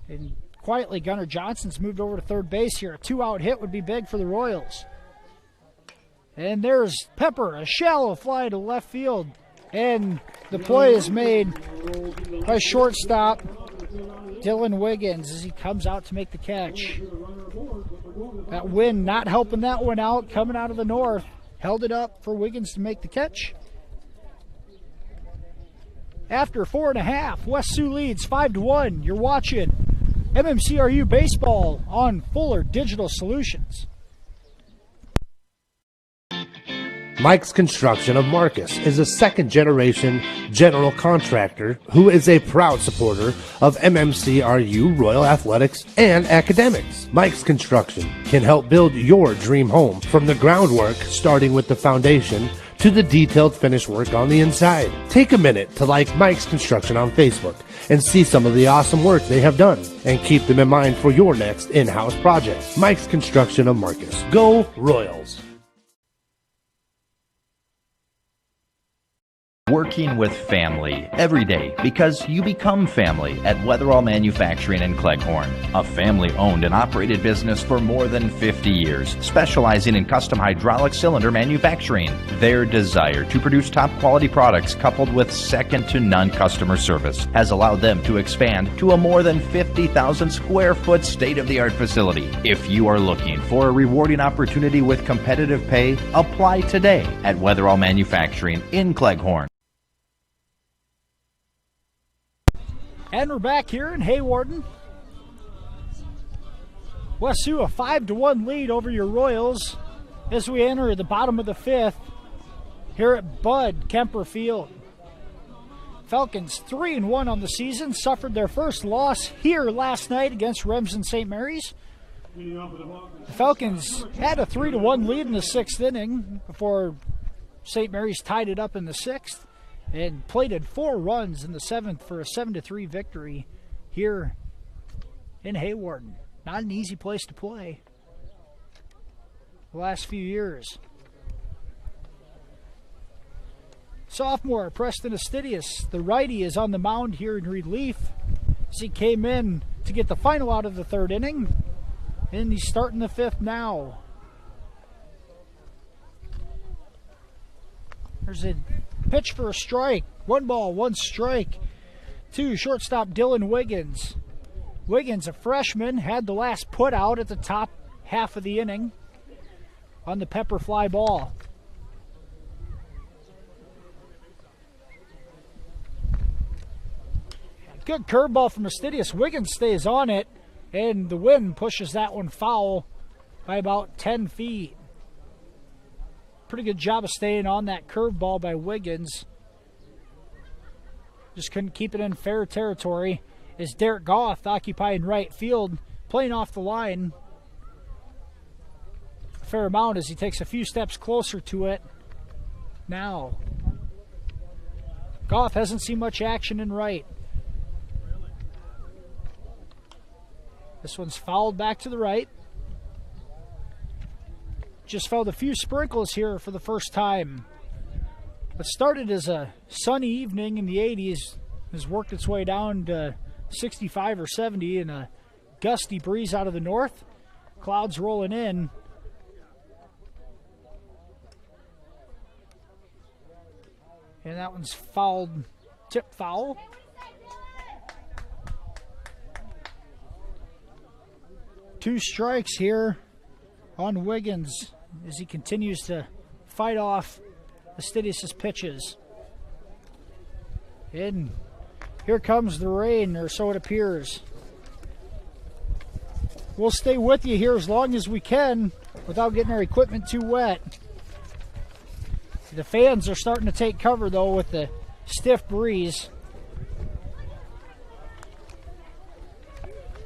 And quietly, Gunnar Johnson's moved over to third base here. A 2-out hit would be big for the Royals. And there's Pepper, a shallow fly to left field. And the play is made by shortstop Dylan Wiggins as he comes out to make the catch. That wind not helping that one out, coming out of the north. Held it up for Wiggins to make the catch. After 4.5, West Sioux leads 5-1. You're watching MMCRU Baseball on Fuller Digital Solutions. Mike's Construction of Marcus is a second-generation general contractor who is a proud supporter of MMCRU, Royal Athletics, and academics. Mike's Construction can help build your dream home from the groundwork, starting with the foundation, to the detailed finish work on the inside. Take a minute to like Mike's Construction on Facebook and see some of the awesome work they have done, and keep them in mind for your next in-house project. Mike's Construction of Marcus. Go Royals! Working with family every day because you become family at Weatherall Manufacturing in Cleghorn, a family-owned and operated business for more than 50 years, specializing in custom hydraulic cylinder manufacturing. Their desire to produce top-quality products coupled with second-to-none customer service has allowed them to expand to a more than 50,000 square foot state-of-the-art facility. If you are looking for a rewarding opportunity with competitive pay, apply today at Weatherall Manufacturing in Cleghorn. And we're back here in Haywarden. West Sioux a 5-1 lead over your Royals as we enter the bottom of the 5th here at Bud Kemper Field. Falcons 3-1 on the season, suffered their first loss here last night against Remsen St. Mary's. The Falcons had a 3-1 lead in the 6th inning before St. Mary's tied it up in the 6th. And plated 4 runs in the 7th for a 7-3 victory here in Haywarden. Not an easy place to play the last few years. Sophomore Preston Astidius, the righty, is on the mound here in relief as he came in to get the final out of the 3rd inning. And he's starting the 5th now. There's a pitch for a strike. 1 ball, 1 strike to shortstop Dylan Wiggins. Wiggins, a freshman, had the last put out at the top half of the inning on the pepper fly ball. Good curveball from Astidius. Wiggins stays on it, and the wind pushes that one foul by about 10 feet. Pretty good job of staying on that curveball by Wiggins. Just couldn't keep it in fair territory. Is Derek Goff occupying right field, playing off the line a fair amount as he takes a few steps closer to it now. Goff hasn't seen much action in right. This one's fouled back to the right. Just felt a few sprinkles here for the first time. What started as a sunny evening in the 80s has worked its way down to 65 or 70 and a gusty breeze out of the north. Clouds rolling in. And that one's fouled, tip foul. Two strikes here on Wiggins as he continues to fight off Astidius' pitches. And here comes the rain, or so it appears. We'll stay with you here as long as we can without getting our equipment too wet. The fans are starting to take cover, though, with the stiff breeze.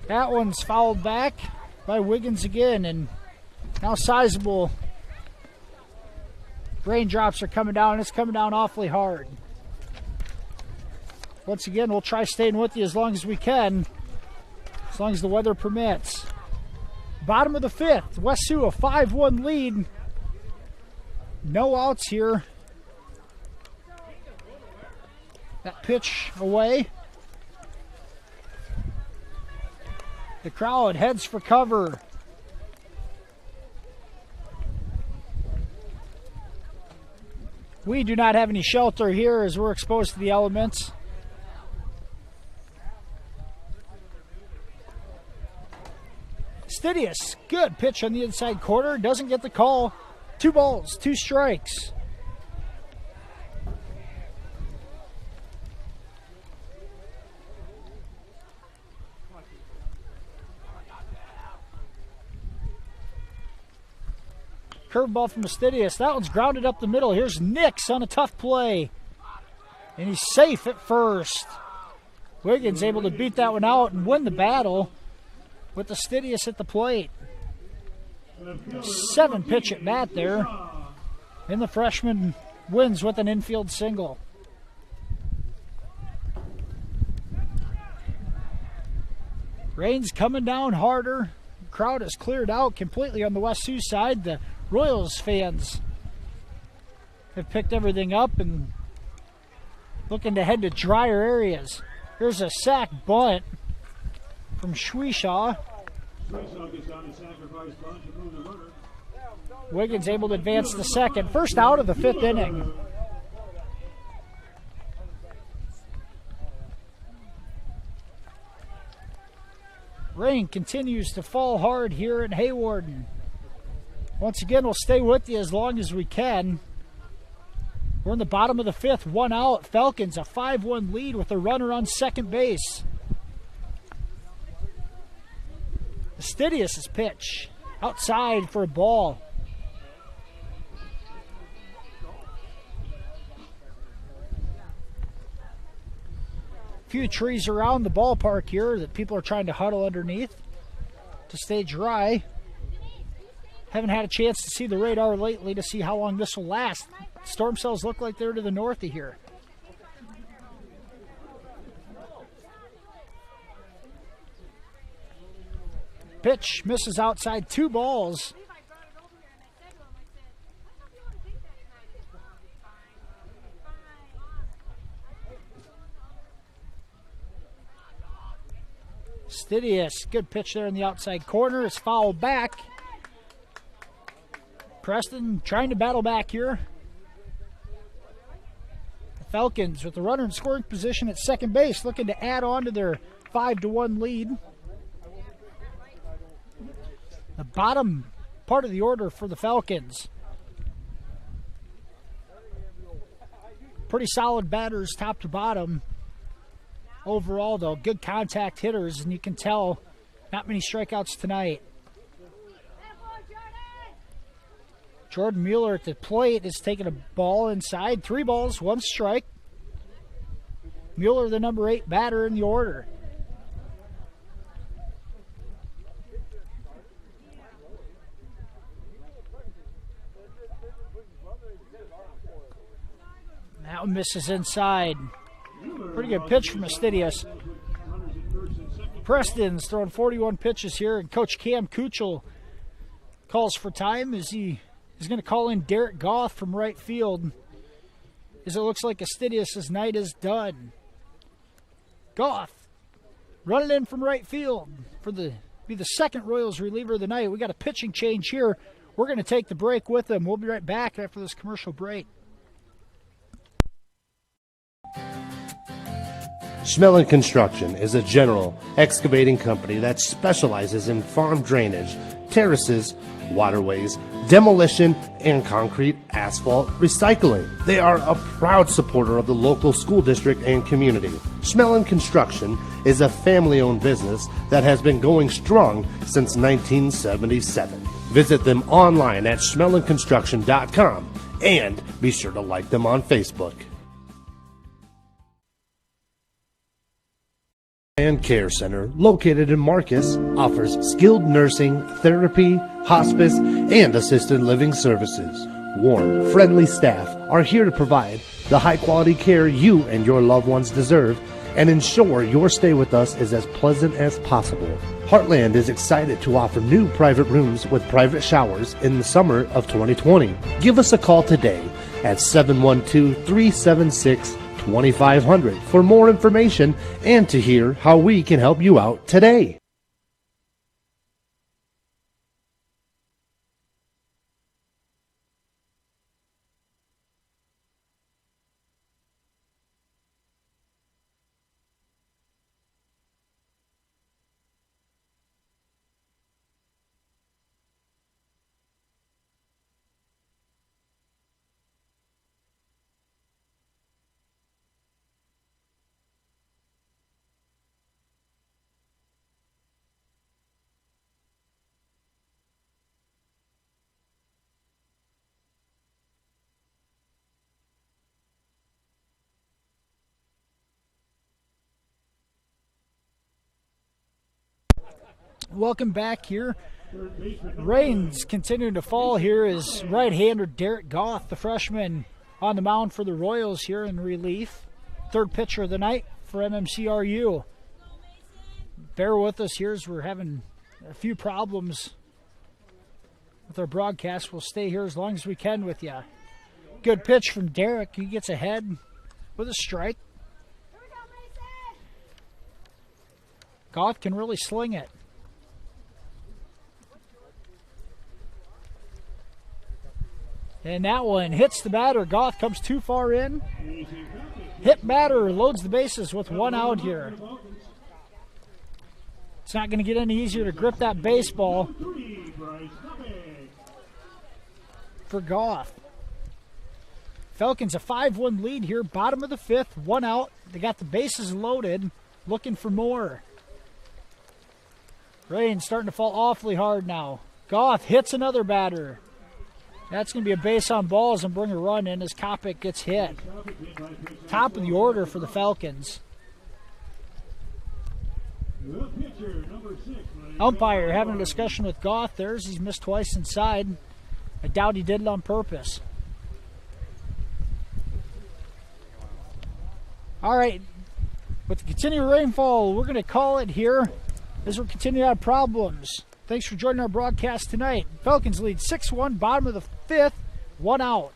That one's fouled back by Wiggins again, and now sizable raindrops are coming down. It's coming down awfully hard. Once again, we'll try staying with you as long as we can, as long as the weather permits. Bottom of the 5th, West Sioux a 5-1 lead. No outs here. That pitch away. The crowd heads for cover. We do not have any shelter here as we're exposed to the elements. Stidius, good pitch on the inside corner. Doesn't get the call. 2 balls, 2 strikes. Curveball from Stidius. That one's grounded up the middle. Here's Nix on a tough play. And he's safe at first. Wiggins able to beat that one out and win the battle with the Stidius at the plate. 7 pitch at bat there. And the freshman wins with an infield single. Rain's coming down harder. Crowd is cleared out completely on the West Sioux side. The Royals fans have picked everything up and looking to head to drier areas. Here's a sack bunt from Schwishaw. Wiggins able to advance to second. First out of the 5th inning. Rain continues to fall hard here at Haywarden. Once again, we'll stay with you as long as we can. We're in the bottom of the 5th, 1 out. Falcons a 5-1 lead with a runner on second base. Stidius' pitch outside for a ball. A few trees around the ballpark here that people are trying to huddle underneath to stay dry. Haven't had a chance to see the radar lately to see how long this will last. Storm cells look like they're to the north of here. Pitch misses outside, 2 balls. Stidius, good pitch there in the outside corner. It's fouled back. Preston trying to battle back here. The Falcons with the runner in scoring position at second base, looking to add on to their 5-1 lead. The bottom part of the order for the Falcons. Pretty solid batters top to bottom. Overall, though, good contact hitters, and you can tell not many strikeouts tonight. Jordan Mueller at the plate is taking a ball inside. 3 balls, 1 strike. Mueller, the number 8 batter in the order. That one misses inside. Pretty good pitch from Stidius. Preston's throwing 41 pitches here, and Coach Cam Kuchel calls for time as he is going to call in Derek Goff from right field, as it looks like Stidius' night is done. Goff running in from right field for be the second Royals reliever of the night. We got a pitching change here. We're going to take the break with him. We'll be right back after this commercial break. Schmelling Construction is a general excavating company that specializes in farm drainage, terraces, waterways, demolition, and concrete asphalt recycling. They are a proud supporter of the local school district and community. Schmelling Construction is a family-owned business that has been going strong since 1977. Visit them online at schmellingconstruction.com and be sure to like them on Facebook. And Care Center, located in Marcus, offers skilled nursing, therapy, hospice, and assisted living services. Warm, friendly staff are here to provide the high-quality care you and your loved ones deserve and ensure your stay with us is as pleasant as possible. Heartland is excited to offer new private rooms with private showers in the summer of 2020. Give us a call today at 712-376-2500 for more information and to hear how we can help you out today. Welcome back here. Rain's continuing to fall here as right-hander Derek Goff, the freshman, on the mound for the Royals here in relief. Third pitcher of the night for MMCRU. Bear with us here as we're having a few problems with our broadcast. We'll stay here as long as we can with you. Good pitch from Derek. He gets ahead with a strike. Goff can really sling it. And that one hits the batter. Goff comes too far in. Hit batter loads the bases with one out here. It's not going to get any easier to grip that baseball for Goff. Falcons a 5-1 lead here. Bottom of the fifth, one out. They got the bases loaded, looking for more. Rain starting to fall awfully hard now. Goff hits another batter. That's going to be a base on balls and bring a run in as Kopic gets hit. Top of the order for the Falcons. Umpire having a discussion with Goff there as he's missed twice inside. I doubt he did it on purpose. All right, with the continued rainfall, we're going to call it here as we're continuing to have problems. Thanks for joining our broadcast tonight. Falcons lead 6-1, bottom of the fifth, one out.